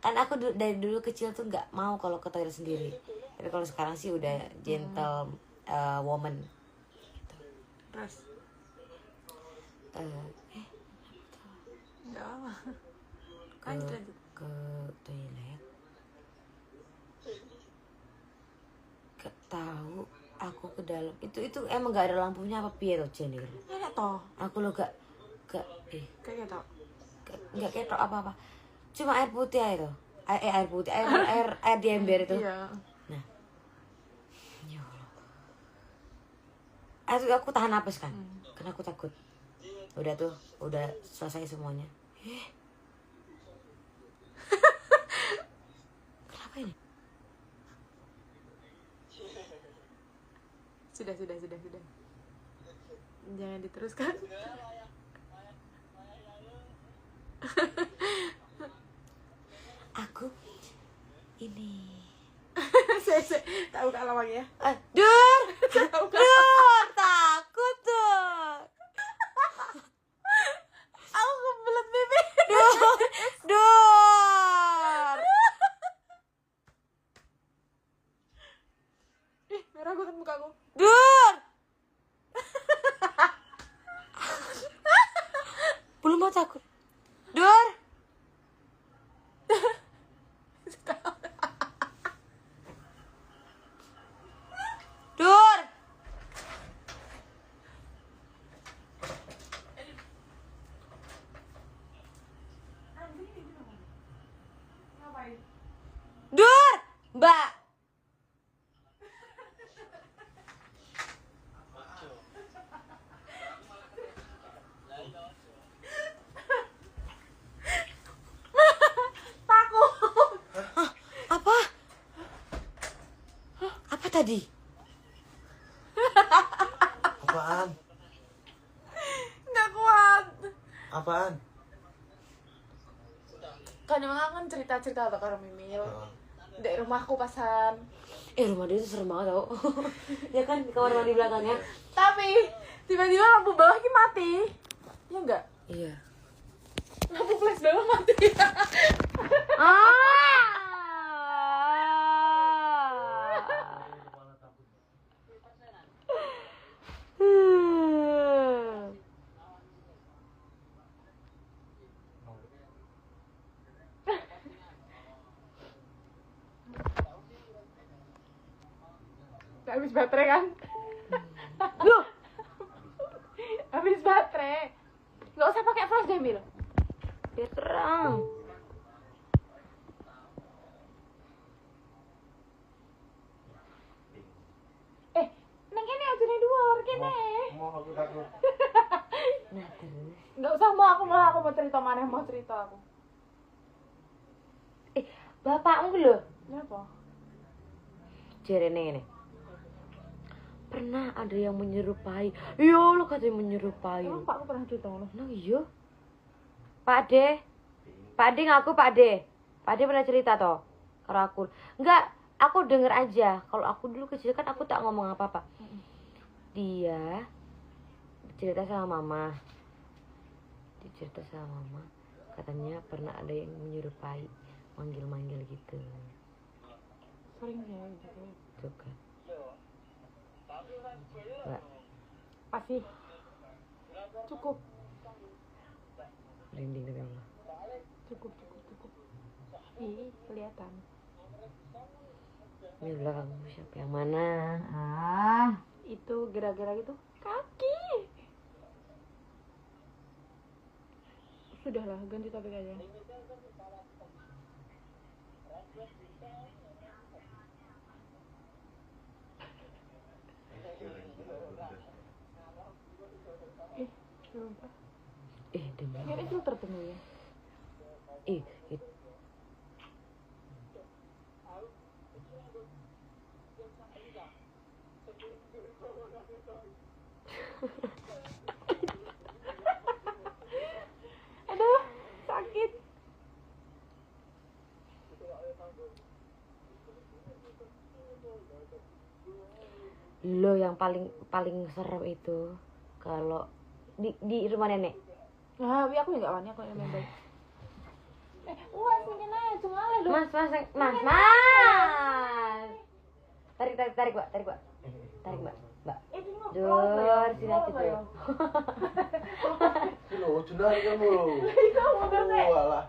Speaker 3: Kan aku dari dulu kecil tuh nggak mau kalau ke toilet sendiri. Tapi kalau sekarang sih udah gentle woman.
Speaker 2: Terus? Enggak apa. Lanjut.
Speaker 3: Ke toilet. Gak tahu aku ke dalam. Itu emang gak ada lampunya apa piye toh Jenny?
Speaker 2: Enak toh.
Speaker 3: Aku lo gak
Speaker 2: Kayak gitu.
Speaker 3: nggak ketok apa-apa. Cuma air putih aja tuh. Air putih, air di ember itu.
Speaker 2: Iya.
Speaker 3: Nah, ya Allah. Aku tahan napas kan, karena aku takut. Udah tuh, udah selesai semuanya. Kenapa ini?
Speaker 2: Sudah. Jangan diteruskan.
Speaker 3: Aku ini.
Speaker 2: Saya tahu kalau lagi ya.
Speaker 3: Dur, takut tuh.
Speaker 2: Aku kebelet pipi.
Speaker 3: Dur.
Speaker 2: Ih, merah banget mukaku.
Speaker 3: Dur. Belum mau takut. Dur. Dur.
Speaker 2: Ngapain?
Speaker 3: Dur, Mbak. tadi?
Speaker 1: Apaan?
Speaker 2: Nggak kuat.
Speaker 1: Apaan?
Speaker 2: Kan emang kan cerita-cerita tuh karo Mimil.
Speaker 1: Heeh.
Speaker 2: Di rumahku pasan.
Speaker 3: Rumah dia tuh serem banget tau. Ya kan di kamar mandi belakangnya.
Speaker 2: Tapi tiba-tiba lampu bawah ini mati. Ya enggak?
Speaker 3: Iya.
Speaker 2: Lampu flash bawah mati. Habis baterai kan?
Speaker 3: Loh,
Speaker 2: Habis baterai. Nggak usah pakai flash deh, Mil.
Speaker 3: biar terang.
Speaker 2: Neng kene aja nih dhuwur kene.
Speaker 1: Mau aku takut.
Speaker 3: Nah, terus.
Speaker 2: Nggak usah aku mau cerita mana mau cerita aku.
Speaker 3: Bapakmu lho.
Speaker 2: Kenapa?
Speaker 3: Jerene ini. Pernah ada yang menyerupai. Iya, lo katanya menyerupai.
Speaker 2: Emang Pak aku pernah cerita ngono.
Speaker 3: Nah, iya. Pak De ngaku Pak De pernah cerita toh kalau aku. Enggak, aku denger aja. Kalau aku dulu kecil kan aku tak ngomong apa-apa. Dia cerita sama mama. Katanya pernah ada yang menyerupai, manggil-manggil gitu.
Speaker 2: Sering ya gitu.
Speaker 3: Tuh kan. Mbak,
Speaker 2: Pasti. Cukup.
Speaker 3: merinding demi Allah.
Speaker 2: Cukup. Ih, kelihatan.
Speaker 3: Ini belakangmu siapa yang mana?
Speaker 2: Itu gerak-gerak itu kaki. Sudahlah, ganti topik aja. Sumpah.
Speaker 3: Demi
Speaker 2: Kayaknya filter penuh ya.
Speaker 3: Ih,
Speaker 2: Aduh, sakit.
Speaker 3: lo yang paling serem itu kalau di rumah nenek.
Speaker 2: Nah, aku nggak wani aku yang main baik. Uas mungkin aja cuma ale dong.
Speaker 3: Mas. Tarik, Mbak. Mbak.
Speaker 2: Itu mau
Speaker 3: Dur, sini aja tuh.
Speaker 1: Iki lho, jenari kamu lho.
Speaker 2: Itu mundur sih.
Speaker 1: Walah.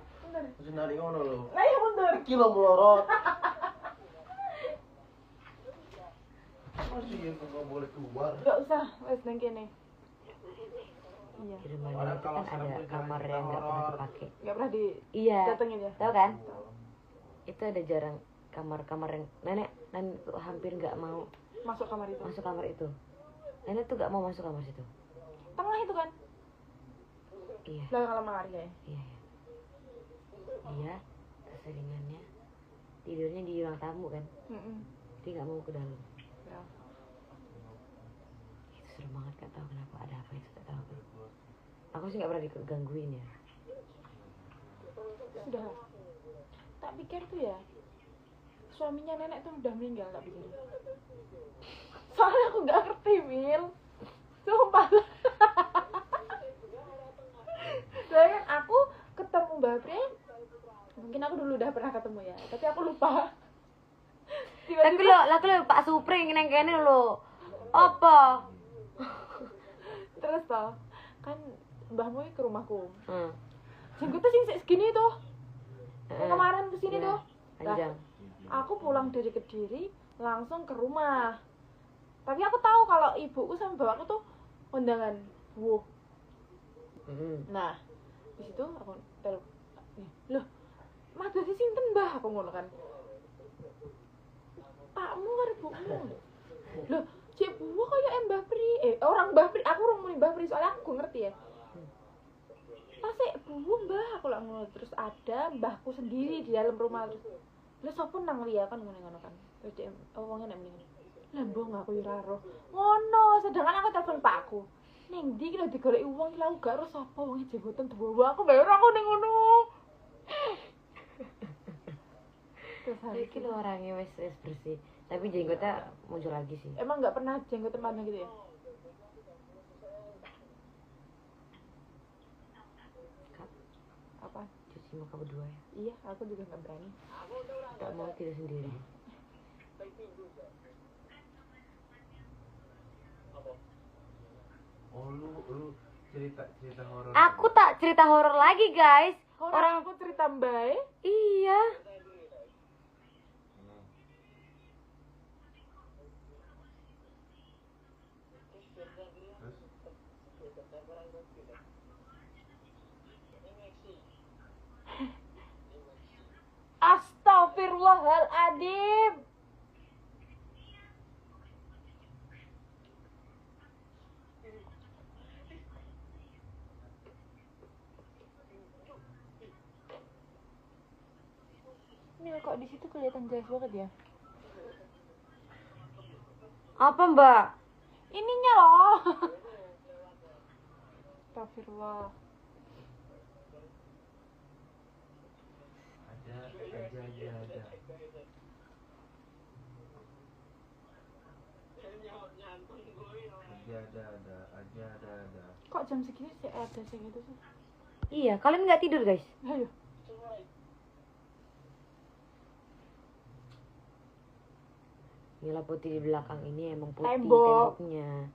Speaker 1: Jenari ngono lho.
Speaker 2: Lah ya mundur.
Speaker 1: Iki lho melorot. Masih ya nggak boleh keluar.
Speaker 2: Enggak usah, wes nang kene. Iya.
Speaker 3: Di rumah nenek itu kan ada kamar yang nggak pernah dipakai.
Speaker 2: Enggak pernah
Speaker 3: Iya.
Speaker 2: datengin ya.
Speaker 3: Tahu kan? Itu ada jarang kamar-kamar yang nenek tuh hampir nggak mau
Speaker 2: Masuk kamar itu.
Speaker 3: masuk kamar itu. Nenek tuh nggak mau masuk kamar situ.
Speaker 2: Tengah itu kan.
Speaker 3: Iya.
Speaker 2: Belakang lemari ya.
Speaker 3: Iya. Dia keseringannya tidurnya di ruang tamu kan. Dia nggak mau ke dalam.
Speaker 2: Ya.
Speaker 3: Itu serem banget, gak tahu kenapa ada apa itu, tak tahu. Aku sih nggak pernah digangguin ya.
Speaker 2: Sudah. Tak pikir tuh ya. Suaminya nenek tuh udah meninggal, tak pikir. Soalnya aku nggak ngerti, Mil. Sumpah. Lah kan aku ketemu Mbak Pri. Mungkin aku dulu udah pernah ketemu ya, tapi aku lupa.
Speaker 3: Tapi lo Pak Supri neng kene lo. Apa?
Speaker 2: Terus toh, kan mbahmu ke rumahku.
Speaker 3: Hmm.
Speaker 2: Jenggotnya sing segini tuh. Yang kemarin kesini
Speaker 3: Iya,
Speaker 2: tuh.
Speaker 3: panjang.
Speaker 2: Aku pulang dari Kediri langsung ke rumah. Tapi aku tahu kalau ibuku sama bapakku tuh undangan. Wow. Nah, di situ aku loh, Mas dadi sinten Mbah aku ngono kan. Pakmu karo ibumu. Loh, cek buah kayak Mbah Pri. Orang Mbah Pri, aku orang muni Mbah Pri soalnya aku ngerti ya. Masih buah Mbah aku lah ngono, terus ada mbahku sendiri di dalam rumah. Lah sapa nang liya kan ngono kan. Terus dia wonge nek mending. Lembong aku ora roh. Ngono, sedangkan aku telepon pakku. Ning ndi ki lho digoleki wong ki lha aku gak ero sapa wong jenggoten dawa. Aku gak ero aku ning ngono. Terus hari
Speaker 3: Iki lo orangnya wes bersih, tapi jenggotnya muncul lagi sih.
Speaker 2: emang nggak pernah jenggot panjang gitu ya?
Speaker 3: Kak,
Speaker 2: Apa?
Speaker 3: cuci muka berdua ya.
Speaker 2: Iya, aku juga nggak berani.
Speaker 3: Gak mau tidur sendiri.
Speaker 1: Oh lu cerita horor.
Speaker 3: Aku tak cerita horor lagi guys.
Speaker 2: Orang aku cerita mbae.
Speaker 3: Iya.
Speaker 2: Astagfirullahaladzim. Ini kok di situ kelihatan jelas banget ya?
Speaker 3: Apa mbak?
Speaker 2: Ininya loh. Astagfirullah.
Speaker 1: Ada.
Speaker 2: Kok jam segini sih ada sih gitu sih?
Speaker 3: Iya, kalian nggak tidur guys?
Speaker 2: Ayo.
Speaker 3: Inilah putih di belakang ini emang putih
Speaker 2: Tembok.
Speaker 3: temboknya.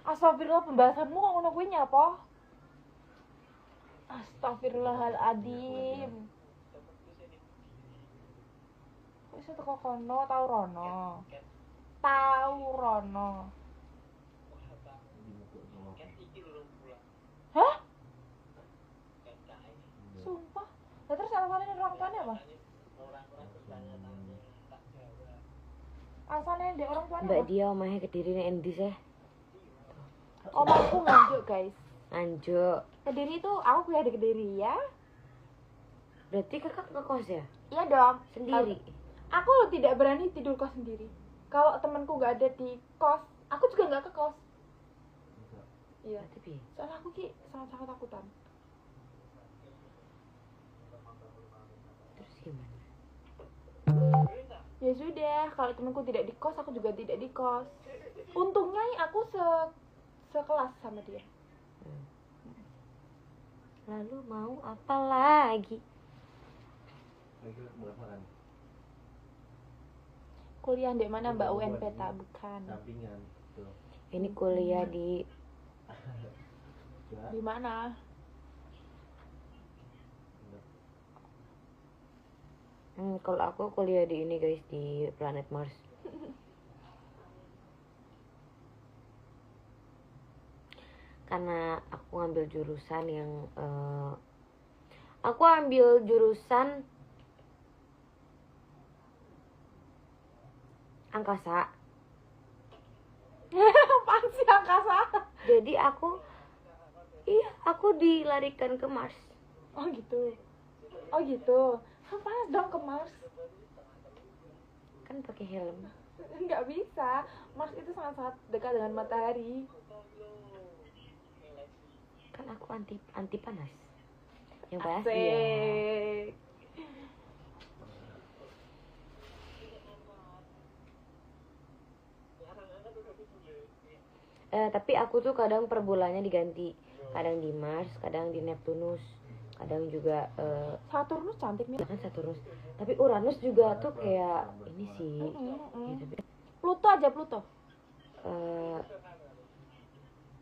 Speaker 2: Astagfirullah, pembahasanmu kok ngono kuwi nyapa? Astagfirullahaladzim. Kok iso teko kono tau rono? Tau rono. Hah? Sumpah. Lah terus alasannya orang tuanya apa? Alasannya di orang tuanya
Speaker 3: Mbak
Speaker 2: apa?
Speaker 3: dia omahnya Kediri nih endi sih?
Speaker 2: Omahku Nganjuk, guys.
Speaker 3: Anjuk.
Speaker 2: Kediri itu aku kuliah di Kediri ya.
Speaker 3: Berarti kakak ngekos ya?
Speaker 2: Iya dong.
Speaker 3: Sendiri?
Speaker 2: Aku tidak berani tidur kos sendiri. Kalau temanku nggak ada di kos, aku juga nggak ke kos. Iya.
Speaker 3: Berarti piye?
Speaker 2: Soalnya aku ki sangat takutan.
Speaker 3: Terus gimana?
Speaker 2: Ya sudah, kalau temanku tidak di kos, aku juga tidak di kos. Untungnya aku sekelas sama dia.
Speaker 3: Lalu mau apa lagi?
Speaker 2: Kuliah di mana Mbak UNPT bukan?
Speaker 1: Sampingan tuh.
Speaker 3: Ini kuliah di
Speaker 2: Di mana?
Speaker 3: kalau aku kuliah di ini guys, di planet Mars. Karena aku ngambil jurusan yang aku ambil jurusan angkasa.
Speaker 2: Apaan sih angkasa?
Speaker 3: Jadi aku dilarikan ke Mars.
Speaker 2: Oh gitu. Oh gitu. Panas dong ke Mars.
Speaker 3: Kan pakai helm.
Speaker 2: Nggak bisa. Mars itu sangat dekat dengan matahari.
Speaker 3: Kan aku anti panas. Yang panas dia.
Speaker 2: Asik.
Speaker 3: Tapi aku tuh kadang per bulannya diganti. Kadang di Mars, kadang di Neptunus, kadang juga
Speaker 2: Saturnus cantik nih.
Speaker 3: kan Saturnus. Tapi Uranus juga tuh kayak ini sih. Ya, tapi
Speaker 2: Pluto aja Pluto.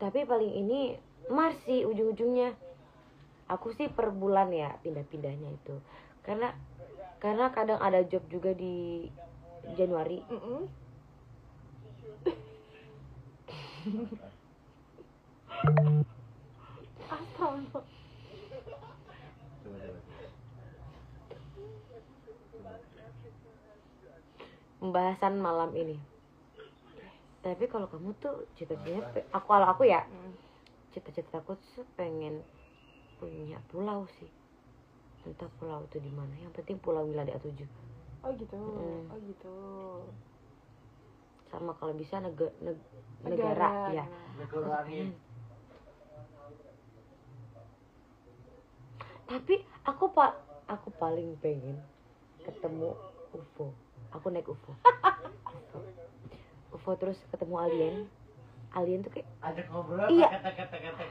Speaker 3: tapi paling ini Mars sih ujung-ujungnya. Aku sih per bulan ya pindah-pindahnya itu. Karena kadang ada job juga di Januari.
Speaker 2: Astaga.
Speaker 3: Pembahasan malam ini. Tapi kalau kamu tuh cita-citanya kalau aku ya, cita-cita aku tuh pengen punya pulau sih. Entah pulau itu di mana. Yang penting Pulau Wilada 7.
Speaker 2: Oh gitu. Oh gitu.
Speaker 3: sama kalau bisa negara ya.
Speaker 1: Negara angin.
Speaker 3: Tapi aku paling pengen ketemu UFO. Aku naik UFO. UFO terus ketemu alien tuh kayak
Speaker 1: Ajak ngobrol
Speaker 3: Iya.
Speaker 1: kata-kata.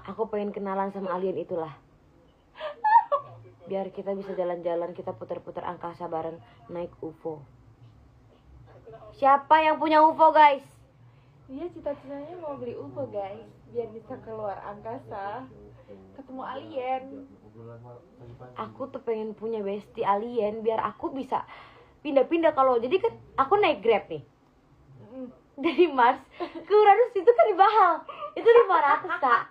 Speaker 3: aku pengen kenalan sama alien itulah. Biar kita bisa jalan-jalan, kita putar-putar angkasa bareng naik UFO. Siapa yang punya UFO, guys?
Speaker 2: Dia cita-citanya mau beli UFO guys, biar bisa keluar angkasa, ketemu alien.
Speaker 3: Aku tuh pengen punya bestie alien biar aku bisa pindah-pindah. Kalau jadi kan aku naik Grab nih dari Mars ke Uranus, itu kan mahal. Itu 500 kak.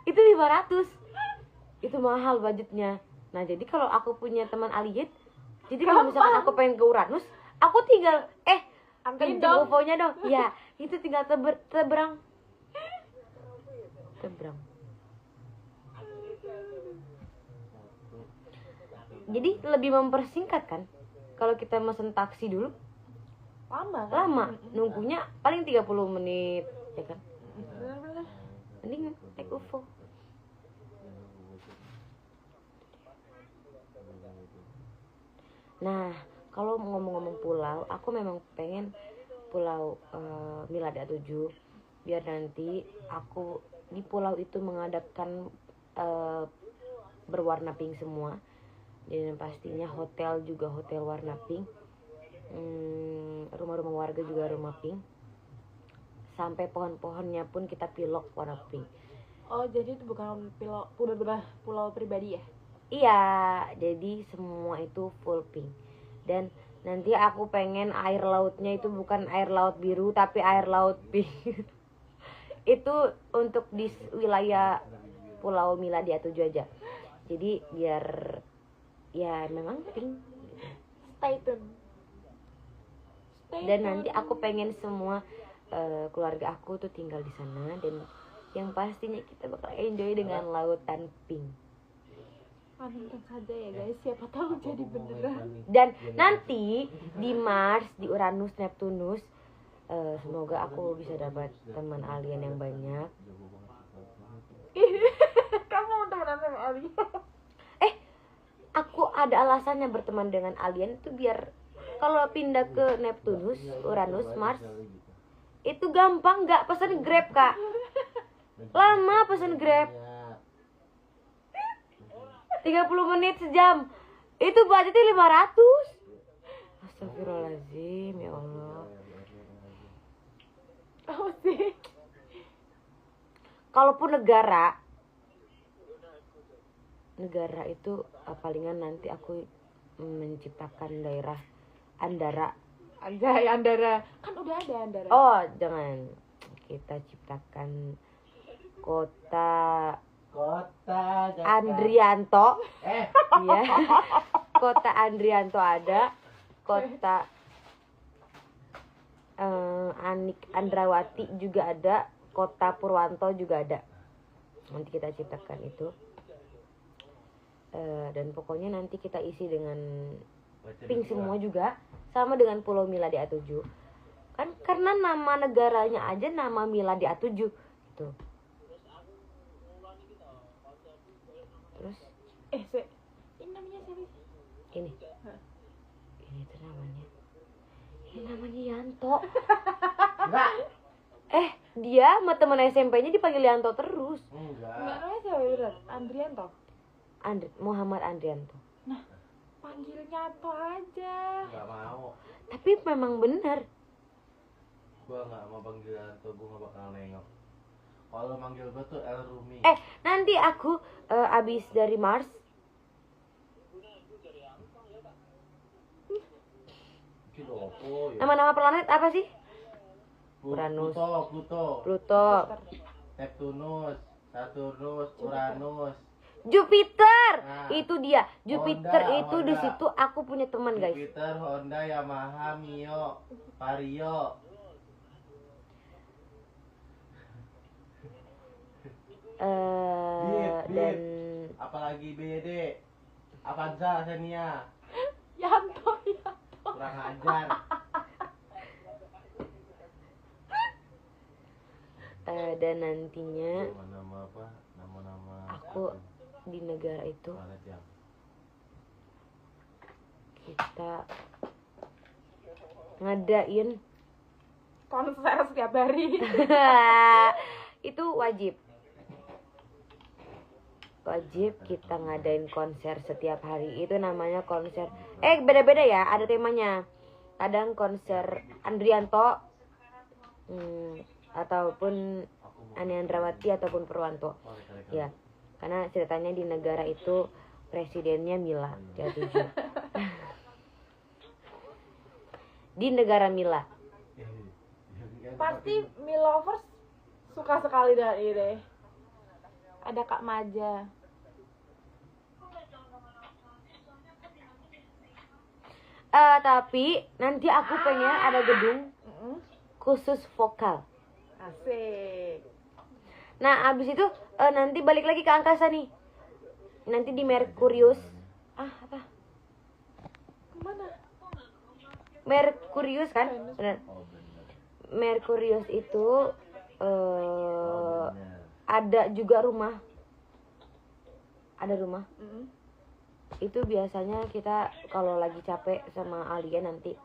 Speaker 3: Itu 500. Itu mahal budgetnya. Nah jadi kalau aku punya teman alien, jadi kalau misalkan aku pengen ke Uranus, aku tinggal
Speaker 2: Ambilin
Speaker 3: pinjam
Speaker 2: dong.
Speaker 3: UFO-nya dong. Ya itu tinggal tebrang. Jadi lebih mempersingkat kan. Kalau kita mesen taksi dulu
Speaker 2: Lama kan?
Speaker 3: lama, nunggunya paling 30 menit ya kan.
Speaker 2: Bener-bener.
Speaker 3: Mending naik UFO. Nah, kalau ngomong-ngomong pulau, aku memang pengen pulau Mila Da7, biar nanti aku di pulau itu mengadakan berwarna pink semua, dan pastinya hotel juga hotel warna pink, rumah-rumah warga juga rumah pink, sampai pohon-pohonnya pun kita pilok warna pink.
Speaker 2: Oh jadi itu bukan pulau pribadi ya?
Speaker 3: Iya, jadi semua itu full pink. Dan nanti aku pengen air lautnya itu bukan air laut biru tapi air laut pink. Itu untuk di wilayah Pulau Mila Da7 aja. Jadi biar ya memang pink.
Speaker 2: Stay tune.
Speaker 3: Dan nanti aku pengen semua keluarga aku tuh tinggal di sana, dan yang pastinya kita bakal enjoy dengan lautan pink.
Speaker 2: Aminkan saja ya guys, siapa tahu jadi beneran.
Speaker 3: Dan nanti di Mars, di Uranus, Neptunus, semoga aku bisa dapat teman alien yang banyak.
Speaker 2: Kamu mau temenan sama Ali?
Speaker 3: Aku ada alasannya berteman dengan alien itu biar kalau pindah ke Neptunus, Uranus, Mars itu gampang, nggak pesan Grab kak. Lama pesan Grab 30 menit sejam. Itu budgetnya 500. Astagfirullahaladzim, ya Allah.
Speaker 2: Oh sih.
Speaker 3: Kalaupun negara itu palingan nanti aku menciptakan daerah Andara.
Speaker 2: Anjay Andara, kan udah ada Andara.
Speaker 3: Oh jangan, kita ciptakan kota
Speaker 1: Jakarta.
Speaker 3: Andrianto. Iya. Kota Andrianto ada, kota Andrawati juga ada, kota Purwanto juga ada. Nanti kita ciptakan itu. Dan pokoknya nanti kita isi dengan pink semua juga, sama dengan Pulau Mila Da7. Kan karena nama negaranya aja nama Mila Da7 tuh. Terus
Speaker 2: Ini namanya siapa sih?
Speaker 3: ini tuh namanya. Ini namanya Yanto.
Speaker 1: Enggak.
Speaker 3: Dia sama teman SMP-nya dipanggil Yanto terus.
Speaker 2: Enggak
Speaker 1: Enggak.
Speaker 2: namanya siapa beneran? Andrianto.
Speaker 3: Muhammad Andrianto.
Speaker 2: Nah, panggil Nyato aja.
Speaker 1: Enggak mau.
Speaker 3: Tapi memang benar.
Speaker 1: Gua enggak mau panggil Anto, gua enggak bakal nengok. Kalau manggil gua tuh El Rumi.
Speaker 3: Nanti aku abis dari Mars.
Speaker 1: Gitu opo ya.
Speaker 3: Nama-nama planet apa sih? Uranus. Pluto,
Speaker 1: Neptunus, Saturnus, Uranus.
Speaker 3: Jupiter.
Speaker 1: Nah.
Speaker 3: Itu dia. Jupiter
Speaker 1: Honda,
Speaker 3: itu di
Speaker 1: Honda.
Speaker 3: situ aku punya teman, guys.
Speaker 1: Jupiter, Honda, Yamaha, Mio, Vario.
Speaker 3: Dan
Speaker 1: apalagi BD, Avanza, Xenia.
Speaker 2: Yanto.
Speaker 1: Kurang ajar.
Speaker 3: Dan nantinya
Speaker 1: Nama apa? Nama-nama
Speaker 3: aku di negara itu
Speaker 1: planet yang
Speaker 3: kita ngadain
Speaker 2: konser setiap hari.
Speaker 3: itu wajib kita ngadain konser setiap hari. Itu namanya konser beda-beda ya, ada temanya. Kadang konser Andrianto ataupun Ani Andrawati ataupun Purwanto ya, karena ceritanya di negara itu presidennya Mila Jatuju. Di negara Mila.
Speaker 2: Pasti Milovers suka sekali dengan ini. Ada Kak Maja.
Speaker 3: Tapi nanti aku pengen ada gedung khusus vokal.
Speaker 2: Asik.
Speaker 3: Nah abis itu nanti balik lagi ke angkasa nih. Nanti di Merkurius. Apa?
Speaker 2: Kemana?
Speaker 3: Merkurius kan? Benar. Merkurius itu ada juga rumah. Ada rumah. Itu biasanya kita kalau lagi capek sama alien nanti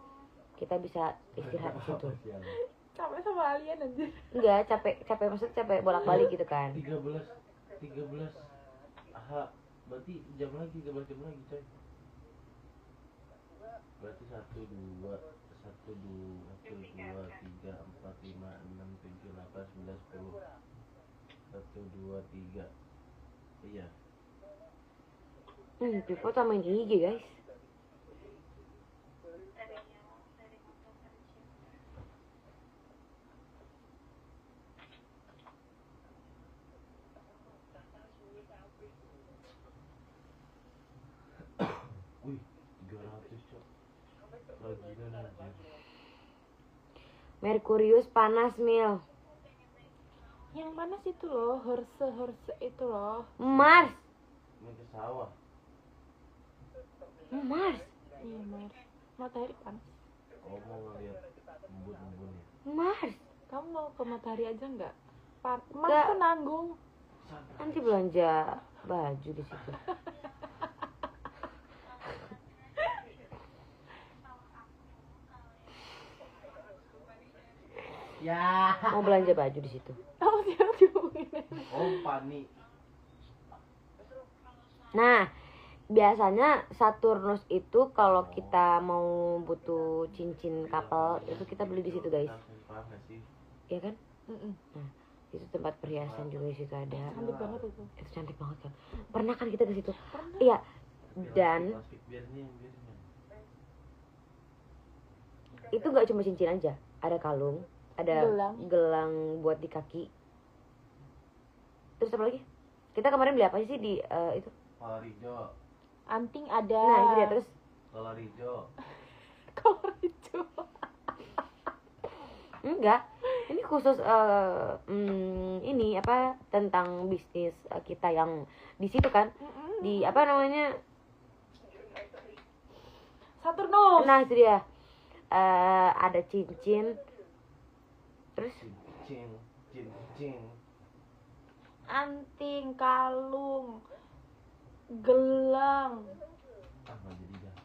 Speaker 3: kita bisa istirahat di situ.
Speaker 2: Capek sama alien anjir.
Speaker 3: Enggak, capek maksudnya capek bolak-balik gitu kan.
Speaker 1: 13 aha, berarti jam lagi 13 jam lagi coy. Berarti 1 2 3 4 5 6 7 8 9 10. 1 2 3. Iya.
Speaker 3: Pipo tambahin IG guys.
Speaker 1: Wih, 300 cok. Lagi dan aja.
Speaker 3: Merkurius panas Mil.
Speaker 2: Yang panas itu loh, Horse itu loh.
Speaker 3: Mars.
Speaker 1: Ini ke sawah.
Speaker 3: Mars.
Speaker 2: Iya, Mars. Matahari panas.
Speaker 1: Oh, mau ngeliat embun-embunnya.
Speaker 3: Mars.
Speaker 2: Kamu mau ke matahari aja enggak? Mars
Speaker 3: Nggak.
Speaker 2: tuh nanggung.
Speaker 3: Nanti belanja baju di situ.
Speaker 1: Ya.
Speaker 3: Mau belanja baju di situ.
Speaker 2: Kamu siapa dihubungin?
Speaker 1: Oh, Pani.
Speaker 3: Nah, biasanya Saturnus itu kalau kita mau butuh cincin couple itu kita beli di situ guys.
Speaker 1: Paham gak sih?
Speaker 3: Iya kan? Nah, itu tempat perhiasan juga di situ ada.
Speaker 2: Cantik banget itu.
Speaker 3: Itu cantik banget kan. Pernah kan kita ke situ? Iya. Dan
Speaker 1: Plastik biarnya.
Speaker 3: itu nggak cuma cincin aja, ada kalung, ada gelang buat di kaki. Terus apa lagi? Kita kemarin beli apa sih di itu?
Speaker 1: Kolor hijau.
Speaker 2: Anting ada.
Speaker 3: Nah itu dia. Terus
Speaker 1: Kolor hijau.
Speaker 2: Kolor hijau.
Speaker 3: enggak, ini khusus ini apa tentang bisnis kita yang di situ kan, di apa namanya?
Speaker 2: Saturnus.
Speaker 3: Nah itu dia. Ada cincin. Terus
Speaker 1: Cincin.
Speaker 2: Anting, kalung, gelang,
Speaker 1: Nggak jadi dah.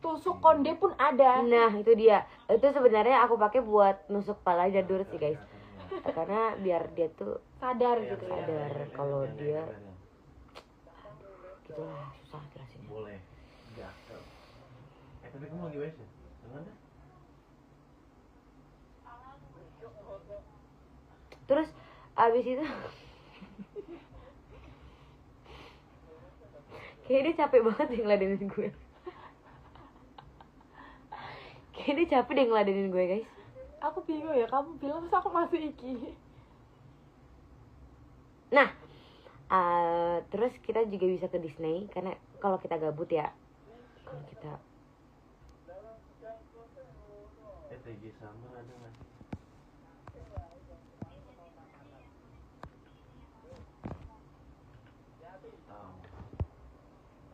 Speaker 2: tusuk konde pun ada.
Speaker 3: nah itu dia. Itu sebenarnya aku pakai buat nusuk pala Jadur sih guys. Karena biar dia tuh
Speaker 2: Sadar gitu ya.
Speaker 3: sadar kalau dia gitulah, susah jelasinnya.
Speaker 1: Boleh. Enggak. Tapi kamu lagi WC? Jangan deh.
Speaker 3: Terus abis itu kayaknya dia capek banget deh ngeladenin gue. Kayaknya dia capek deh ngeladenin gue guys.
Speaker 2: Aku bingung ya, kamu bilang terus aku masih iki.
Speaker 3: Nah terus kita juga bisa ke Disney. Karena kalau kita gabut ya, kalau kita
Speaker 1: TG Summer ada nggak? Tahu.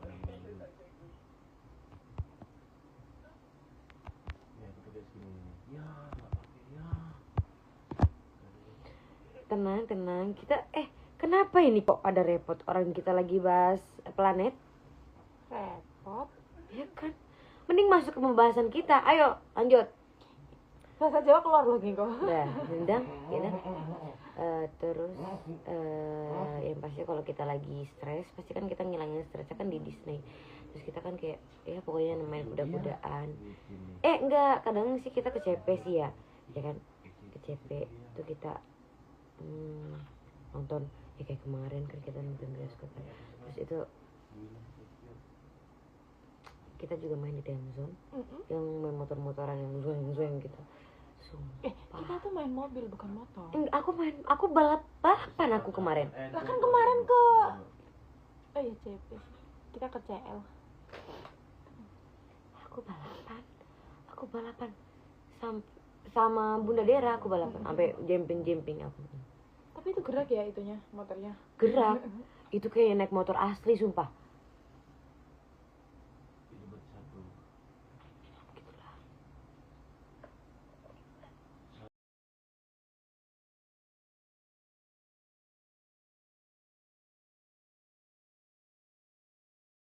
Speaker 1: Ya kita lihat sini. Ya, nggak pakai ya.
Speaker 3: tenang. Kita kenapa ini kok pada repot? Orang kita lagi bahas planet.
Speaker 2: Repot.
Speaker 3: Ya kan? Mending masuk ke pembahasan kita. Ayo, lanjut.
Speaker 2: Bahasa Jawa keluar lagi kok.
Speaker 3: Udah, dendam, ya kan? Terus yang pasti kalau kita lagi stres, pasti kan kita ngilangin stresnya kan di Disney. Terus kita kan kayak ya pokoknya main kuda-kudaan. Enggak, kadang sih kita ke CP sih ya kan? Ke CP itu kita nonton ya kayak kemarin kan kita nonton bioskop. Terus itu kita juga main di Denzone yang main motor-motoran yang zueng gitu.
Speaker 2: Kita tuh main mobil bukan motor.
Speaker 3: Aku balapan aku kemarin.
Speaker 2: Lah kan kemarin ke iya CP. Kita ke CL. Aku balapan sama Bunda Dera aku balapan sampai jumping aku. Tapi itu gerak ya itunya motornya.
Speaker 3: Gerak. Itu kayak naik motor asli sumpah.